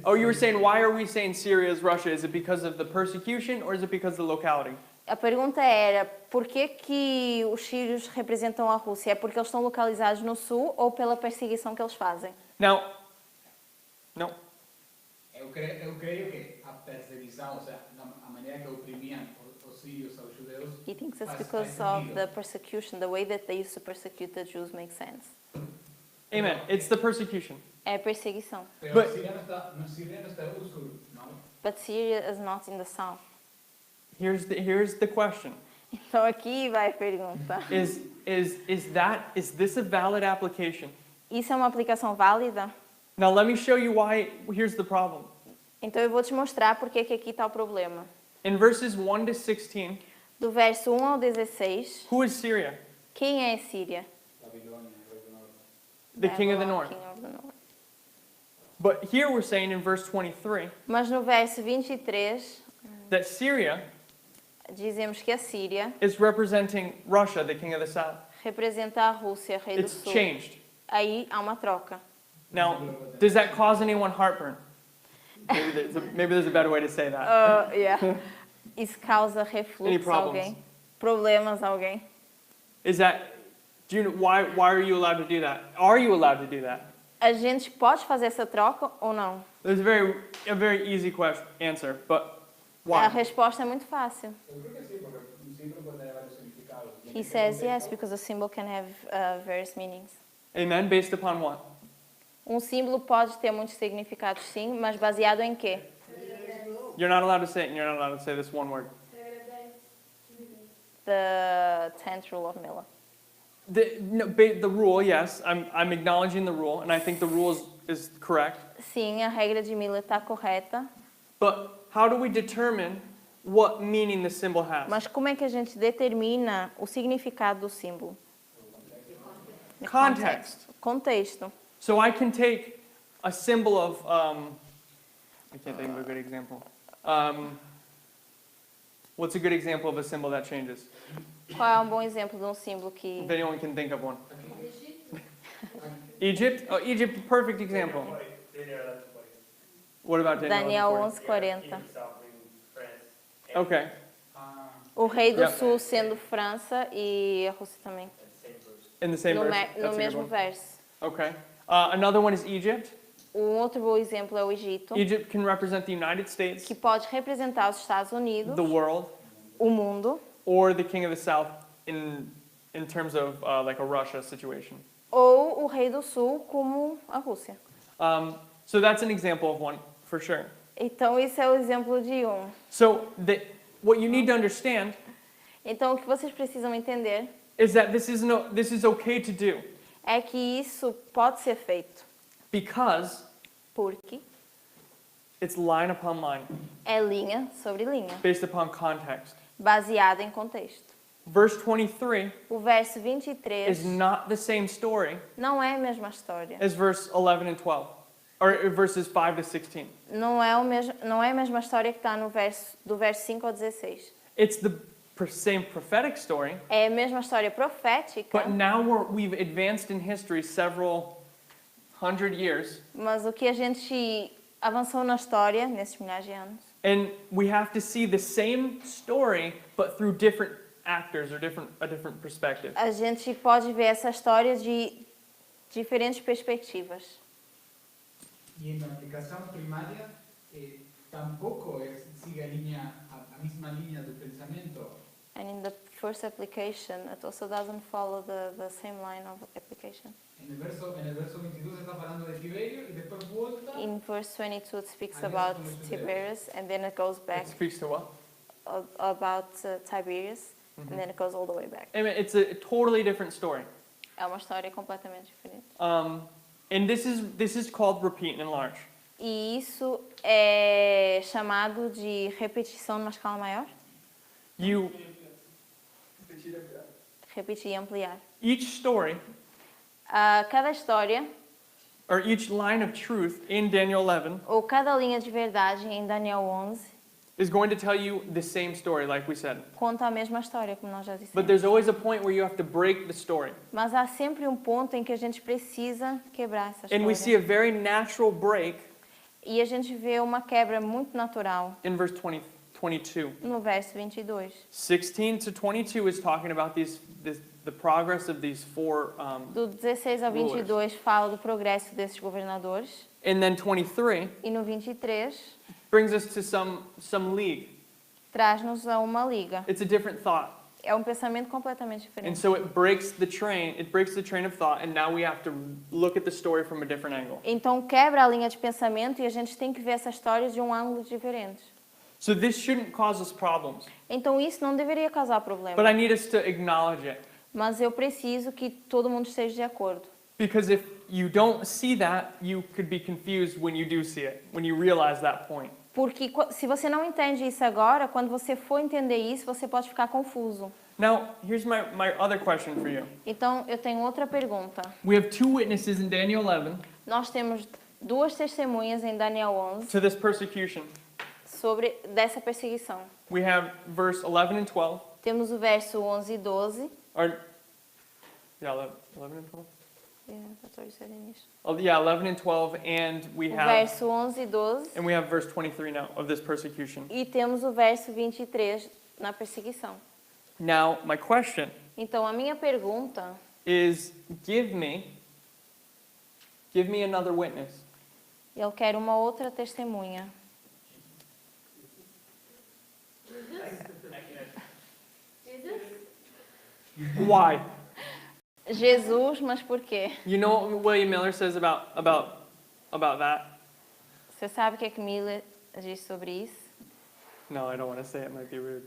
Oh, you were saying, why are we saying Syria is Russia? Is it because of the persecution or is it because of the locality? A pergunta era, por que os sírios representam a Rússia? É porque eles estão localizados no sul ou pela perseguição que eles fazem? Now, no. Eu creio que a perseguição, ou seja, a maneira que oprimiam os sírios aos judeus, He thinks it's faz because of sentido. the persecution, the way that they used to persecute the Jews makes sense. Amen. It's the persecution. É perseguição. Pero But- Síria no está no sul, não? But Syria is not in the south. Here's the question. Então aqui vai a pergunta. Is this a valid application? Isso é uma aplicação válida? Now let me show you why. Here's the problem. Então eu vou te mostrar por que aqui está o problema. In verses 1 to 16, Do verso 1 ao 16, who is Syria? quem é Síria? The king of the north. King of the north. But here we're saying in verse 23 Mas no verso 23, that Syria dizemos que a Síria is representing Russia, the king of the south. representa a Rússia, rei do It's sul. changed. Aí há uma troca. Now, does that cause anyone heartburn? Maybe there's a better way to say that. Yeah. Isso causa Any refluxo a problems? alguém? Problemas a alguém? Is that, why are you allowed to do that? Are you allowed to do that? A gente pode fazer essa troca ou não? There's a very easy answer, but A why? resposta é muito fácil. Eu creo que sí, porque un símbolo puede tener varios significados. He says yes because a symbol can have various meanings. Amen, based upon what? Um símbolo pode ter muitos significados, sim, mas baseado em quê? You're not allowed to say it, and you're not allowed to say this one word. The 10th rule of Miller. The rule, yes, I'm acknowledging the rule, and I think the rule is correct. Sim, a regra de Miller está correta, But how do we determine what meaning the symbol has? mas como é que a gente determina o significado do símbolo? The Context. Contexto. So I can take a symbol of, I can't think of a good example. What's a good example of a symbol that changes? Qual é um bom exemplo de um símbolo que... If anyone can think of one. Egypt? Oh, Egypt, perfect example. What about Daniel? Daniel 11:40. Okay. O rei do Yep. sul sendo França e a Rússia também. In the same No, verse. no That's a good mesmo one. verso. Okay. Another one is Egypt. Um outro bom exemplo é o Egito, Egypt can represent the United States, que pode representar os Estados Unidos, the world, o mundo, or the king of the south in terms of like a Russia situation. ou o rei do sul como a Rússia. So that's an example of one for sure. Então, isso é o exemplo de um. So what you need to understand Então, o que vocês precisam entender is that this is okay to do é que isso pode ser feito, because porque it's line upon line, é linha sobre linha, based upon context. baseada em contexto. Verse 23 O verso 23 is not the same story não é a mesma história. as verse 11 and 12, or verses 5 to 16. Não é a mesma história que está no verso, do verso 5 ao 16. It's the same prophetic story, É a mesma história profética, but now we've advanced in history several hundred years, mas o que a gente avançou na história nesses milhares de anos. and we have to see the same story, but through different actors or a different perspective. A gente pode ver essa história de diferentes perspectivas. Y en la aplicación primaria tampoco sigue a misma línea de pensamiento. And in the first application, it also doesn't follow the same line of application. En el verso 22 está hablando de Tiberio y después vuelta. In verse 22, it speaks about Tiberius, and then it goes back It speaks to what? about Tiberius, and then it goes all the way back. I mean, it's a totally different story. É uma história completamente diferente. And this is called repeat and enlarge. E isso é chamado de repetição numa escala maior? You Repetir e ampliar. each story Cada história, or each line of truth in Daniel 11 ou cada linha de verdade em Daniel 11, is going to tell you the same story, like we said. conta a mesma história, como nós já But dissemos. there's always a point where you have to break the story. Mas há sempre um ponto em que a gente precisa quebrar essa And we see a história. very natural break E a gente vê uma quebra muito natural in verse 22. no verso 22. 16 to 22 is talking about the progress of these four, Do 16 ao 22 fala do progresso desses governadores. and then 23 E no 23 brings us to some league. traz-nos a uma liga. It's a different thought. É um pensamento completamente And diferente. so it breaks the train of thought, and now we have to look at the story from a different angle. Então quebra a linha de pensamento e a gente tem que ver essa história de um ângulo diferente. So this shouldn't cause us problems, Então isso não deveria causar but problema. I need us to acknowledge it. Mas eu preciso que todo mundo esteja de acordo. Because if you don't see that, you could be confused when you do see it, when you realize that point. Porque se você não entende isso agora, quando você for entender isso, você pode ficar confuso. Now, here's my other question for you. Então, eu tenho outra pergunta. We have two witnesses in Daniel 11 Nós temos duas testemunhas em Daniel 11 to this persecution. sobre dessa perseguição. We have verse 11 and 12, Temos o verso 11 e 12. or, yeah, 11 and 12? Yeah, that's what you said in English. Oh, yeah, 11 and 12, and O we have verso 11 e 12. verse 23 now of this persecution. E temos o verso 23 na perseguição. Now, my question Então, a minha pergunta is, give me another witness. eu quero uma outra testemunha. Why? Jesus, mas por quê? You know what William Miller says about that? Você sabe o que é que Miller diz sobre isso? No, I don't want to say it. It might be rude.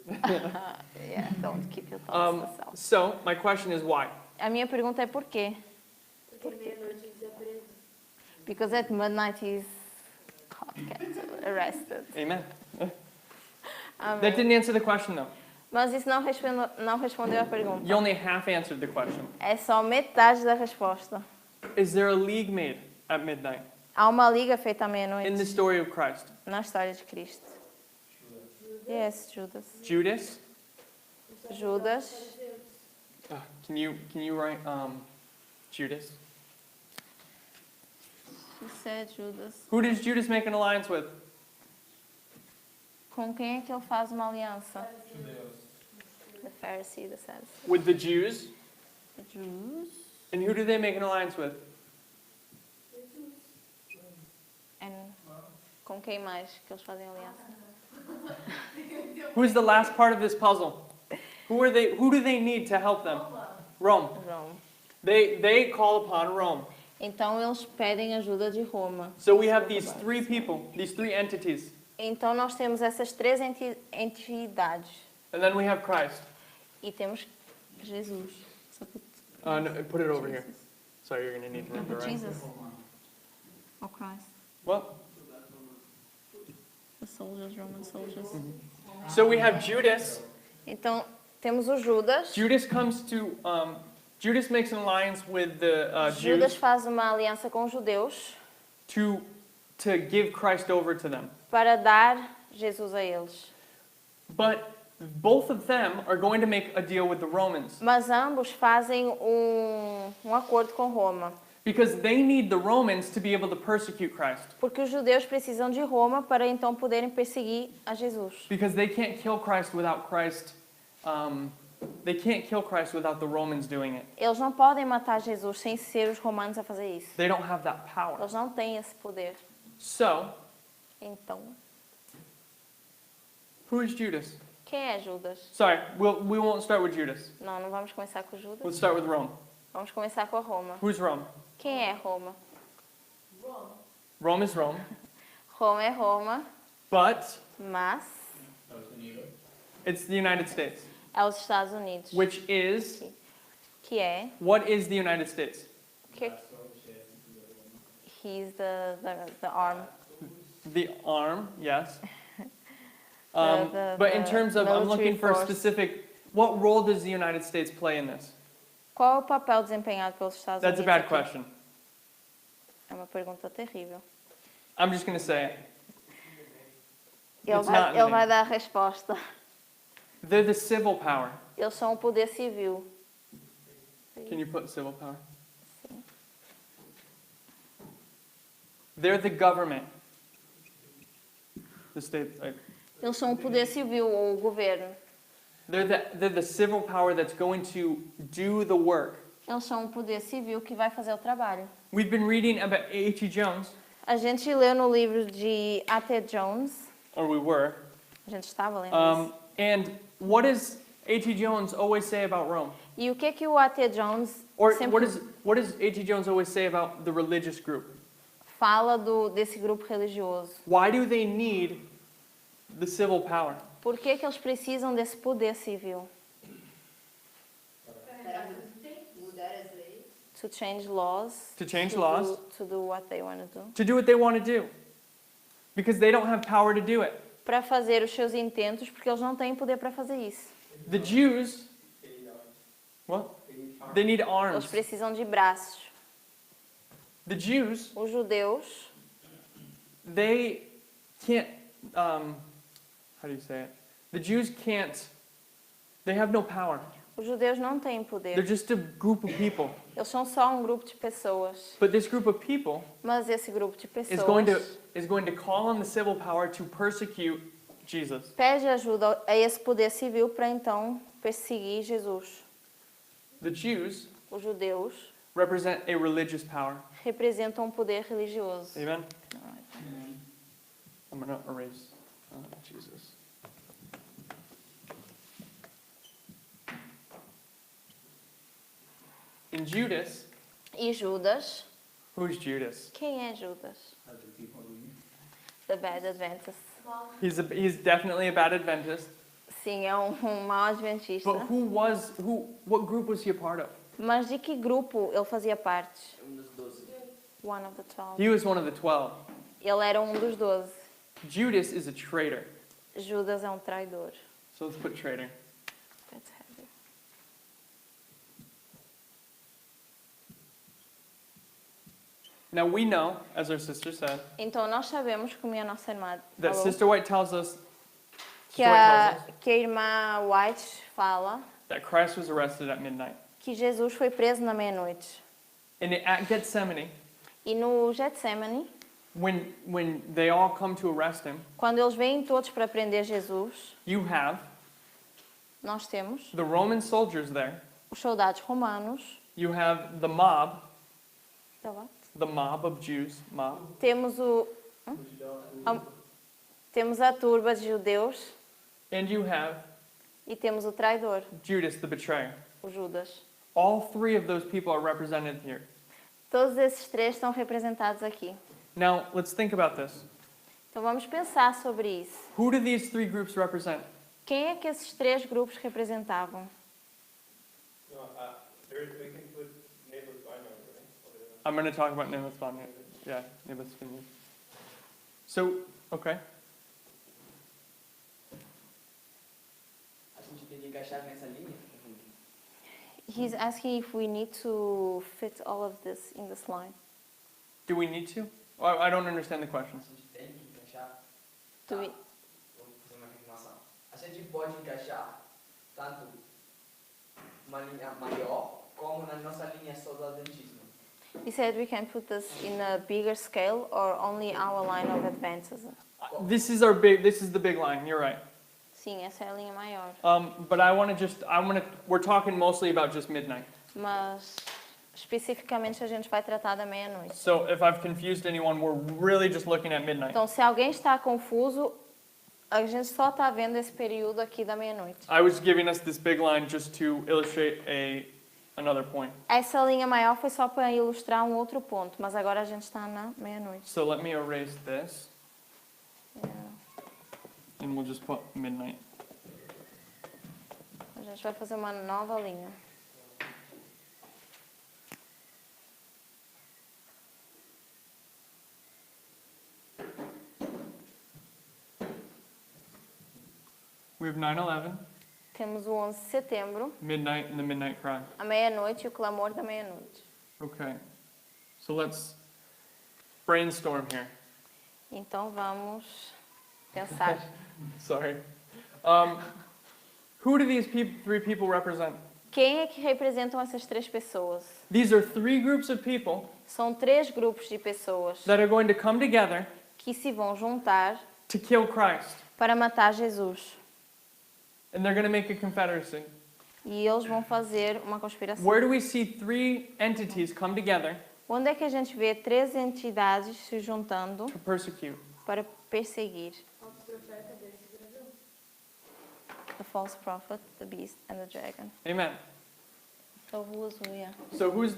Yeah, don't keep your thoughts to yourself. So, my question is why? A minha pergunta é por quê? Porque meia-noite ele é preso. Because at midnight he's caught, captured, arrested. Amen. Amém. That didn't answer the question, though. Mas isso não respondeu a pergunta. You only half answered the question. É só metade da resposta. Is there a league made at midnight Há uma liga feita à in the meia-noite story of Christ? na história de Cristo. Yes, Judas. Judas? Judas. Can you write Judas? He said Judas. Who does Judas make an alliance with? Com quem é que ele faz uma aliança? The Pharisee, the Sadducee. With the Jews. The Jews. And who do they make an alliance with? And com quem mais que eles fazem aliança? Who's the last part of this puzzle? Who do they need to help them? Rome. Roma. They call upon Rome. Então eles pedem ajuda de Roma. So we have these three people, these three entities. Então nós temos essas três entidades And then we have Christ. e temos Jesus. Só put No, put it over here. Sorry, you're going to need to remember, right? Jesus. Or Christ. What? The soldiers, Roman soldiers. So we have Judas. Então temos o Judas. Judas makes an alliance with the Judas Jews faz uma aliança com os judeus to give Christ over to them. para dar Jesus a eles. But both of them are going to make a deal with the Romans Mas ambos fazem um acordo com Roma, because they need the Romans to be able to persecute Christ porque os judeus precisam de Roma para então poderem perseguir a Jesus. because they can't kill Christ without they can't kill Christ without the Romans doing it. Eles não podem matar Jesus sem ser os romanos a fazer isso. They don't have that power. Eles não têm esse poder. So, Então, who is Judas? Quem é Judas? Sorry, we won't start with Judas. Não, não vamos começar com Judas. We'll start with Rome. Vamos começar com a Roma. Who's Rome? Quem é Roma? Rome is Rome. Roma é Roma, But mas Estados Unidos. it's the United States, é os Estados Unidos. which is, Que é? what is the United States? Que he's the arm. The arm, yes. The But in terms of, I'm military looking for a force. specific, what role does the United States play in this? Qual é o papel desempenhado pelos Estados That's a Unidos? bad aqui? question. É uma pergunta terrível. I'm just going to say it. Ele It's not vai, me. dar a resposta. They're the civil power. Eles são o poder civil. Can you put civil power? They're the government. The state, like, Eles são o poder civil ou o governo. they're the civil power that's going to do the work. Eles são o poder civil que vai fazer o trabalho. We've been reading about H.E. Jones, A gente leu no livro de A.T. Jones. or we were, A gente estava lendo isso. and what does H.E. Jones always say about Rome? E o que o A.T. Jones Or sempre what does H.E. Jones always say about the religious group? fala desse grupo religioso? Why do they need the civil power? Por que eles precisam desse poder civil? Para mudar as leis. To change laws. To change laws. To do what they want to do. To do what they want to do. Because they don't have power to do it. Para fazer os seus intentos, porque eles não têm poder para fazer isso. The Jews, what? They need Eles arms. precisam de braços. The Jews, Os judeus, they can't, how do you say it? The Jews can't, they have no power. os judeus não têm They're poder. just a group of people. Eles são só um grupo de pessoas. But this group of people Mas esse grupo de is going pessoas to call on the civil power to persecute Jesus. pede ajuda a esse poder civil para então perseguir Jesus. The Jews Os judeus represent a religious power. representam um poder religioso. Amen? I'm going to erase Jesus. In Judas, E Judas, who's Judas? quem é Judas? The Bad Adventist. He's definitely a bad Adventist. Sim, é um mau adventista. But what group was he a part of? Mas de que grupo ele fazia parte? Dos 12. One of the 12. He was one of the 12. Ele era um dos 12. Judas is a traitor. Judas é um traidor. So let's put traitor. That's heavy. Now we know, as our sister said, Então nós sabemos, como a nossa irmã that falou, Sister White tells us, que Sister White tells us a irmã White fala that Christ was arrested at midnight. que Jesus foi preso na meia-noite. And at Gethsemane, E no Getsemane, when they all come to arrest him, quando eles vêm todos para prender Jesus, you have nós temos the Roman soldiers there. os soldados romanos, You have the mob of Jews, mob. temos temos a turba de judeus And you have e temos o traidor, Judas, the betrayer. o Judas. All three of those people are represented here. Todos esses três estão representados aqui. Now, let's think about this. Então vamos pensar sobre isso. Who do these three groups represent? Quem é que esses três grupos representavam? I'm going to talk about Naboth Vineyard. Yeah, Naboth Vineyard. So, okay. A gente tem que encaixar nessa linha. He's asking if we need to fit all of this in this line. Do we need to? I don't understand the question. A gente tem que encaixar. Do we- Vamos fazer uma reclamação. A gente pode encaixar tanto uma linha maior como na nossa linha só do adventismo. He said we can put this in a bigger scale or only our line of advances. This is the big line, you're right. Sim, essa é a linha maior. But we're talking mostly about just midnight. Mas especificamente a gente vai tratar da meia-noite. So if I've confused anyone, we're really just looking at midnight. Então, se alguém está confuso, A gente só está vendo esse período aqui da meia-noite. I was giving us this big line just to illustrate another point. Essa linha maior foi só para ilustrar um outro ponto, mas agora a gente está na meia-noite. So let me erase this, Yeah. and we'll just put midnight. A gente vai fazer uma nova linha. We have 9/11, Temos o 11 de setembro, midnight, and the midnight cry. a meia-noite e o clamor da meia-noite. Okay. So let's brainstorm here. Então vamos pensar. Sorry. Who do these three people represent? Quem é que representam essas três pessoas? These are three groups of people São três grupos de pessoas that are going to come together que se vão juntar to kill Christ. para matar Jesus. And they're going to make a confederacy. E eles vão fazer uma conspiração. Where do we see three entities come together Onde é que a gente vê três entidades se juntando to persecute? para perseguir? Falso profeta desse dragão. The false prophet, the beast and the dragon. Amen. So who's who? Yeah. So who's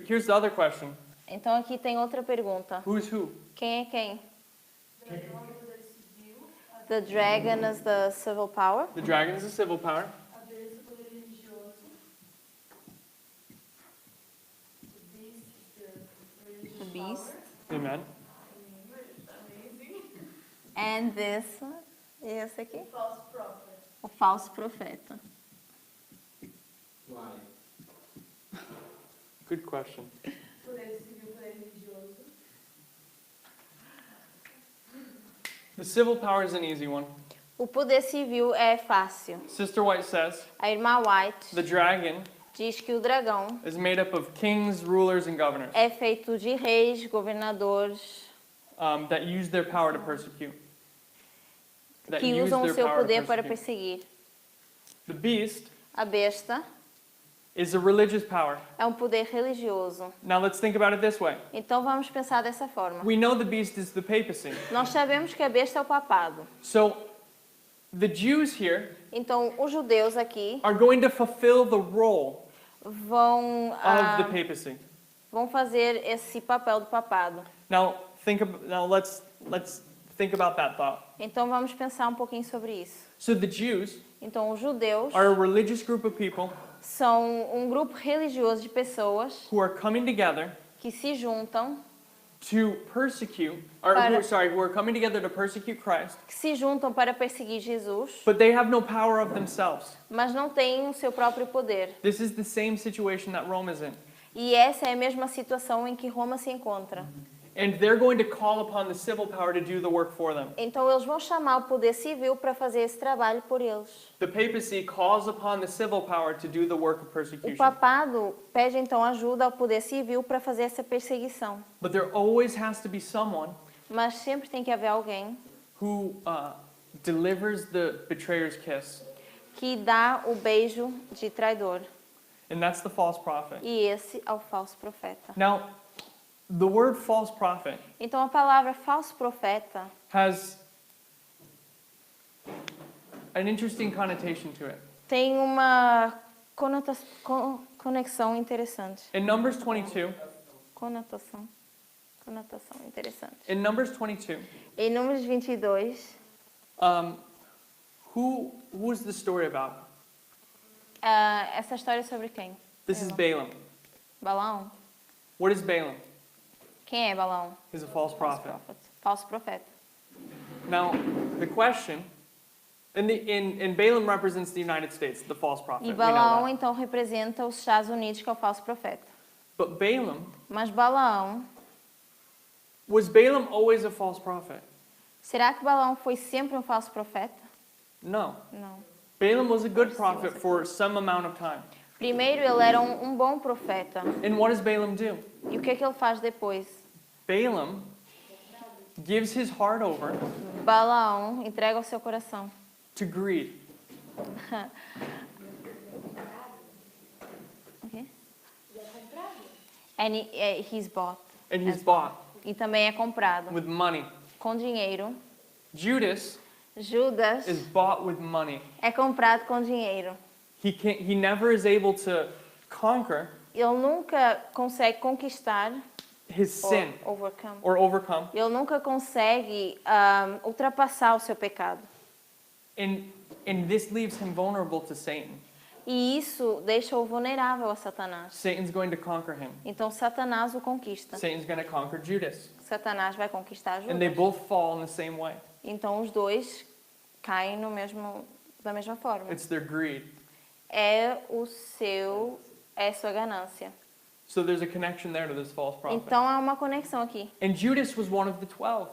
here's the other question. Então aqui tem outra pergunta. Who's who? Quem é quem? The dragon is the civil power. The dragon is a civil power. A besta do poder religioso. The beast. Amen. And this, esse aqui? Falso profeta. O falso profeta. Why? Good question. Poder civil, poder religioso. The civil power is an easy one. O poder civil é fácil. Sister White says A irmã White the dragon diz que o dragão is made up of kings, rulers, and governors é feito de reis, governadores, that use their power to persecute. That que use usam o their seu power to poder para persecute. perseguir. The beast A besta is a religious power. é um poder religioso. Now let's think about it this way. Então vamos pensar dessa forma. We know the beast is the papacy. Nós sabemos que a besta é o papado. So the Jews here Então os judeus aqui are going to fulfill the role vão of the papacy. vão fazer esse papel do papado. Now let's think about that thought. Então vamos pensar um pouquinho sobre isso. So the Jews Então os judeus are a religious group of people são um grupo religioso de pessoas who are coming together que se juntam, to persecute, or Para- who are coming together to persecute Christ, para perseguir Jesus, but they have no power of themselves. mas não têm o seu próprio poder. This is the same situation that Rome is in. E essa é a mesma situação em que Roma se encontra. And they're going to call upon the civil power to do the work for them. Então eles vão chamar o poder civil para fazer esse trabalho por eles. The papacy calls upon the civil power to do the work of O persecution. papado pede então ajuda ao poder civil para fazer essa perseguição. But there always has to be someone Mas sempre tem que haver alguém who delivers the betrayer's kiss. que dá o beijo de traidor. And that's the false prophet. E esse é o falso profeta. Now, the word false prophet Então a palavra falso profeta has an interesting connotation to it. tem uma conexão interessante. In Numbers 22, Conotação interessante. in Numbers 22, Em Números 22, who's the story about? essa história é sobre quem? This is Balaam. Balaão? What is Balaam? Quem é Balaão? He's a false prophet. Falso profeta. Now, the question, and Balaam represents the United States, the false prophet. E We know Balaão that. então representa os Estados Unidos, que é o falso profeta. But Balaam, Mas Balaão, was Balaam always a false prophet? será que Balaão foi sempre um falso profeta? No. Não. Balaam was a good prophet for some amount of time. Primeiro ele era um bom profeta. And what does Balaam do? E o que é que ele faz depois? Balaam gives his heart over Balaão entrega o seu coração to greed. Okay. And he's bought. And he's bought E também é comprado with money. com dinheiro. Judas Judas is bought with money. é comprado com dinheiro. He never is able to conquer Ele nunca consegue conquistar his or sin overcome. or overcome. Ele nunca consegue ultrapassar o seu pecado. And this leaves him vulnerable to Satan. E isso deixa-o vulnerável a Satanás. Satan's going to conquer him. Então Satanás o conquista. Satan's going to conquer Judas. Satanás vai conquistar And they Judas. both fall in the same way. Então os dois caem da mesma forma. It's their greed. É a sua ganância. So there's a connection there to this false prophet. Então há uma conexão aqui. And Judas was one of the 12.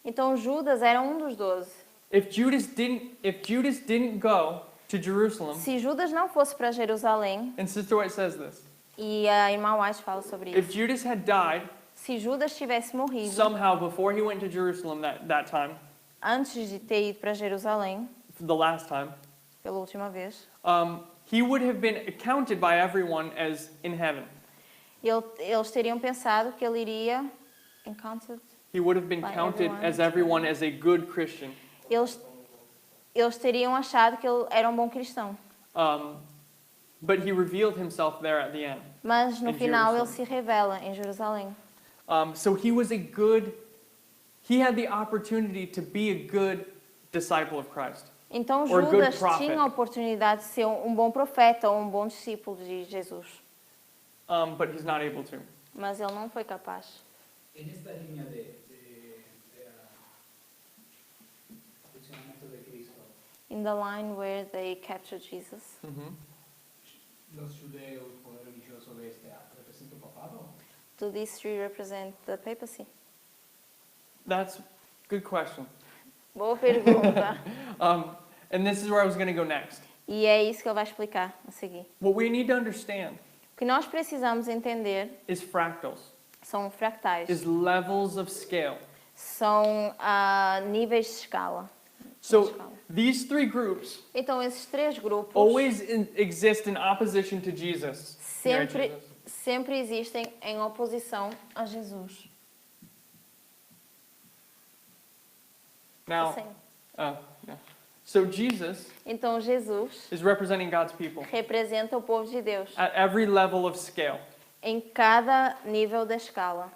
Então Judas era um dos 12. If Judas didn't go to Jerusalem, Se Judas não fosse para Jerusalém, and Sister White says this, e a irmã White fala sobre if isso. Judas had died Se Judas tivesse morrido somehow before he went to Jerusalem that time, antes de ter ido para Jerusalém, the last time, pela última vez, he would have been accounted by everyone as in heaven. eles teriam pensado que ele iria encountered. He would have been By counted everyone. as everyone as a good Christian. Eles teriam achado que ele era um bom cristão. But he revealed himself there at the end. Mas no In final ele Jerusalem. se revela em Jerusalém. So he had the opportunity to be a good disciple of Christ. Então Or a good Judas prophet. tinha a oportunidade de ser um bom profeta ou um bom discípulo de Jesus. But he's not able to. Mas ele não foi capaz. En esta línea de funcionamiento de Cristo, In the line where they captured Jesus. los judeos, el poder religioso de este representa el papado. Do these three represent the papacy? That's a good question. Boa pergunta. And this is where I was going to go next. E é isso que ele vai explicar a seguir. What we need to understand O que nós precisamos entender is fractals, são fractais. is levels of scale. São níveis de escala. So these three groups Então esses três grupos always exist in opposition to Jesus. Here at sempre, Jesus. sempre existem em oposição a Jesus. Now, Assim. yeah. So Jesus Então Jesus is representing God's people representa o povo de Deus at every level of scale. em cada nível da escala.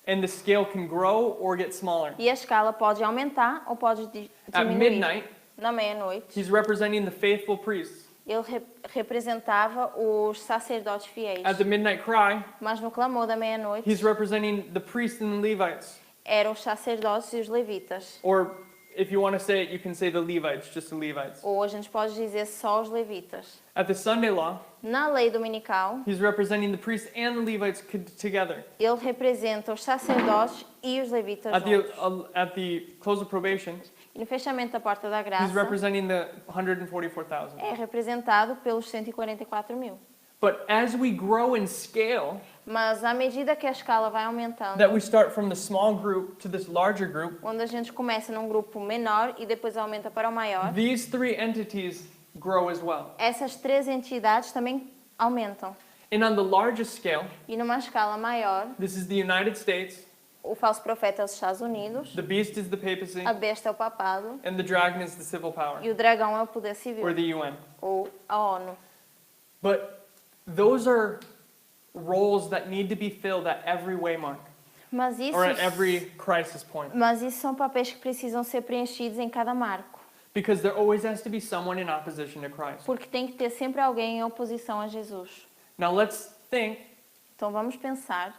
And the scale can grow or get smaller. E a escala pode aumentar ou pode At diminuir. midnight, Na meia-noite, he's representing the faithful priests. ele representava os sacerdotes fiéis. At the midnight cry, Mas no clamor da meia-noite, he's representing the priests and the Levites. eram os sacerdotes e os levitas. Or if you want to say it, you can say the Levites, just the Levites. Ou a gente pode dizer só os levitas. At the Sunday law, Na lei dominical, he's representing the priests and the Levites together. ele representa os sacerdotes e os levitas At juntos. the close of probation, E no fechamento da porta da he's graça, representing the 144,000. é representado pelos 144 mil. But as we grow in scale, Mas à medida que a escala vai aumentando, that we start from the small group to this larger group, quando a gente começa num grupo menor e depois aumenta para o maior, these three entities grow as well. essas três entidades também aumentam. And on the largest scale, E numa escala maior, this is the United States, o falso profeta é os Estados Unidos, the beast is the papacy, a besta é o papado and the dragon is the civil power, e o dragão é o poder civil, or the UN. ou a ONU. But those are roles that need to be filled at every waymark, Mas isso, or at every crisis point. mas isso são papéis que precisam ser preenchidos em cada marco. Because there always has to be someone in opposition to Christ. Porque tem que ter sempre alguém em oposição a Jesus. Now let's think Então vamos pensar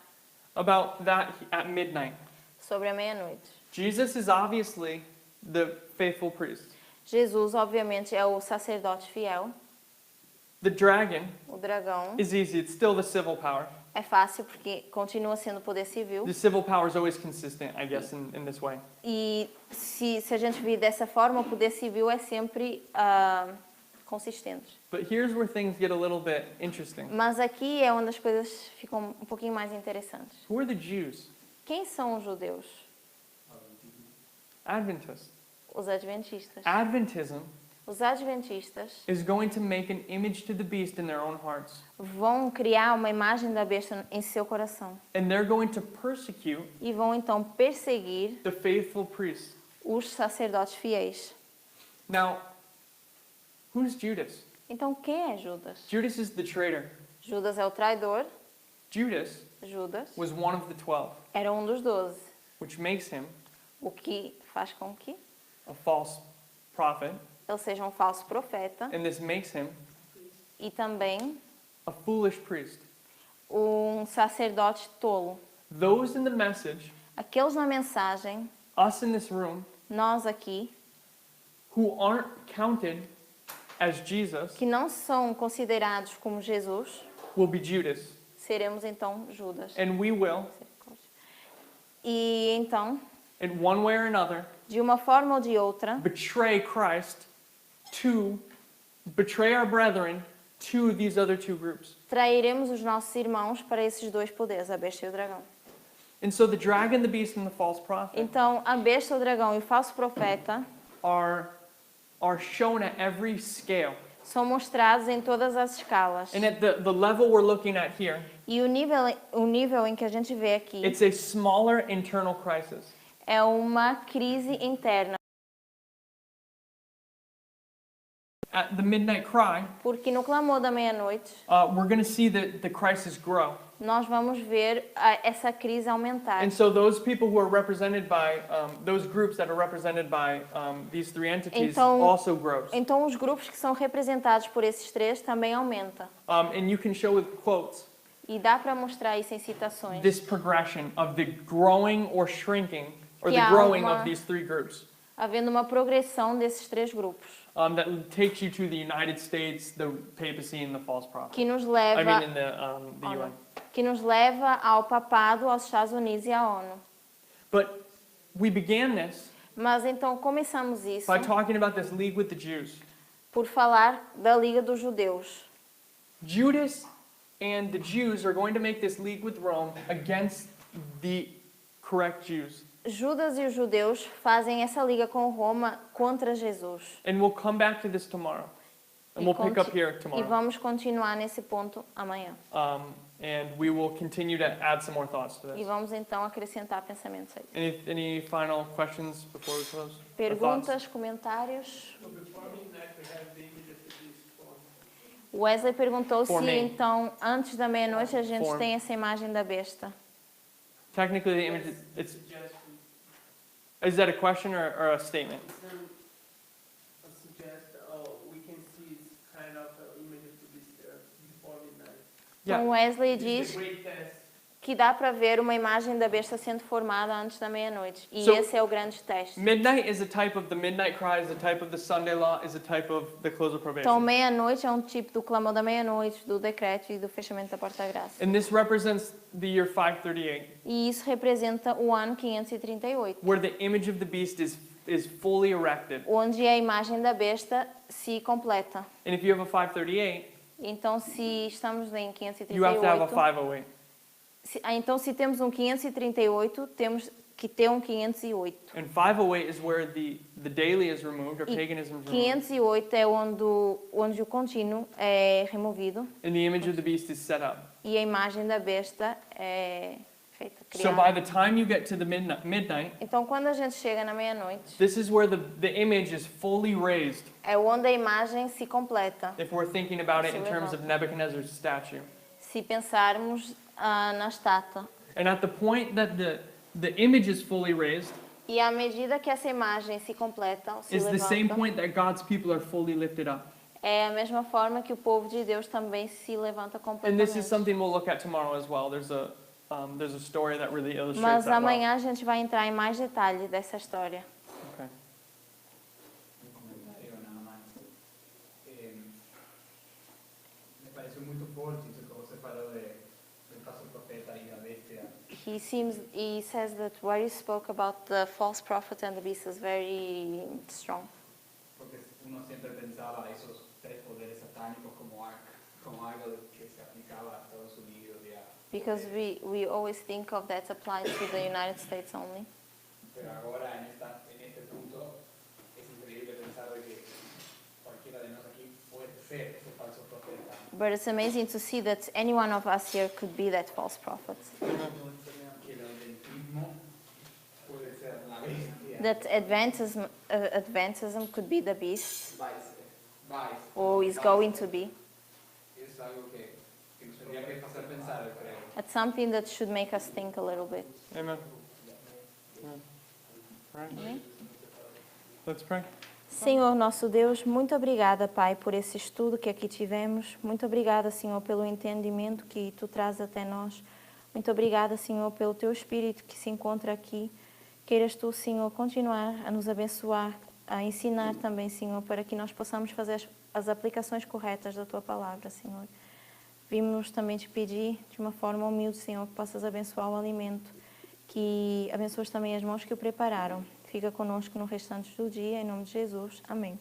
about that at midnight. sobre a meia-noite. Jesus is obviously the faithful priest. Jesus, obviamente, é o sacerdote fiel. The dragon O dragão is easy, it's still the civil power. é fácil porque continua sendo poder civil. The civil power is always consistent, I guess, in this way. E se a gente vir dessa forma, o poder civil é sempre consistente. But here's where things get a little bit interesting. Mas aqui é onde as coisas ficam um pouquinho mais interessantes. Who are the Jews? Quem são os judeus? Adventists. Os adventistas. Adventism Os adventistas is going to make an image to the beast in their own hearts. vão criar uma imagem da besta em seu coração And they're going to persecute e vão então perseguir the faithful priests. os sacerdotes fiéis. Now, who's Judas? Então quem é Judas? Judas is the traitor. Judas é o traidor. Judas Judas was one of the 12, era um dos 12, which makes him o que faz com que a false prophet, ele seja um falso profeta and this makes him e também a foolish priest. um sacerdote tolo. Those in the message, Aqueles na mensagem, us in this room, nós aqui, who aren't counted as Jesus, que não são considerados como Jesus, will be Judas. seremos então Judas. And we will, E então, in one way or another, de uma forma ou de outra, betray Christ to, betray our brethren to these other two groups. trairemos os nossos irmãos para esses dois poderes, a besta e o dragão. And so the dragon, the beast, and the false prophet Então, a besta, o dragão e o falso profeta are shown at every scale. são mostrados em todas as escalas. And at the level we're looking at here, E o nível em que a gente vê aqui it's a smaller internal crisis. é uma crise interna. At the midnight cry, Porque no clamor da meia-noite, we're going to see the crisis grow. nós vamos ver essa crise aumentar. And so those people who are represented by, those groups that are represented by these three entities Então- also grows. Então, os grupos que são representados por esses três também aumentam. And you can show with quotes E dá para mostrar isso em citações. this progression of the growing or shrinking, or Que the há growing uma- of these three groups. Havendo uma progressão desses três grupos. That takes you to the United States, the papacy, and the false prophet. Que nos I leva, mean, in the UN. que nos leva ao papado, aos Estados Unidos e à ONU. But we began this Mas então começamos isso by talking about this league with the Jews. por falar da Liga dos Judeus. Judas and the Jews are going to make this league with Rome against the correct Jews. Judas e os judeus fazem essa liga com Roma contra Jesus. And we'll come back to this tomorrow. And E we'll pick up conti- here E tomorrow. vamos continuar nesse ponto amanhã. And we will continue to add some more thoughts to E this. vamos então acrescentar pensamentos aí. Any final questions before we close? Or thoughts? Perguntas, comentários? O Wesley perguntou For se me. então, antes da meia-noite, a gente For- tem essa imagem da besta. Technically, the image it's. Is that a question or a statement? Yeah. Então Wesley diz que dá para ver uma imagem da besta sendo formada antes da meia-noite. E So- esse é o grande teste. Midnight is a type of the midnight cry, is a type of the Sunday law, is a type of the close of Então probation. meia-noite é um tipo do clamor da meia-noite, do decreto e do fechamento da porta da graça. And this represents the year 538, E isso representa o ano 538, where the image of the beast is fully erected. onde a imagem da besta se completa. And if you have a 538, Então se estamos em you have to have a 538, 508. então se temos um 538, temos que ter um 508. And 508 is where the daily is removed, or E paganism is removed. 508 é onde o contínuo é removido And the image of the beast is set up. e a imagem da besta é feita, So by criada. the time you get to the midnight, Então quando a gente chega na meia-noite, this is where the image is fully raised, é onde a imagem se completa. if we're thinking about it in terms of Nebuchadnezzar's statue. Se pensarmos na estátua. And at the point that the image is fully raised, E à medida que essa imagem se completa, ou se is the same levanta, point that God's people are fully lifted up. é a mesma forma que o povo de Deus também se levanta And completamente. this is something we'll look at tomorrow as well. There's a story that really illustrates Mas that well. amanhã a gente vai entrar em mais detalhes dessa história. Okay. Un comentario nada más. Me pareció muy fuerte eso que você falou del falso profeta y la bestia. He says that what you spoke about the false prophet and the beast is very strong. Porque uno siempre pensaba esos tres poderes satánicos como algo que se aplicaba a Estados Unidos y a... Because we always think of that applied to the United States only. Pero ahora en este punto es increíble pensar de que cualquiera de nosotros aquí puede ser ese falso profeta. But it's amazing to see that any one of us here could be that false prophet. Que el autentismo puede ser la bestia. that Adventism could be the beast, Vai. or is going to be. Isso é algo que nos tendría que hacer pensar, eu creio. It's something that should make us think a little bit. Amen. Amen. All right. Amém? Let's pray. Senhor, nosso Deus, muito obrigada, Pai, por esse estudo que aqui tivemos. Muito obrigada, Senhor, pelo entendimento que Tu traz até nós. Muito obrigada, Senhor, pelo Teu Espírito que se encontra aqui. Queiras Tu, Senhor, continuar a nos abençoar, a ensinar também, Senhor, para que nós possamos fazer as aplicações corretas da Tua palavra, Senhor. Vimos também Te pedir, de uma forma humilde, Senhor, que possas abençoar o alimento, que abençoes também as mãos que o prepararam. Fica conosco no restante do dia, em nome de Jesus. Amém.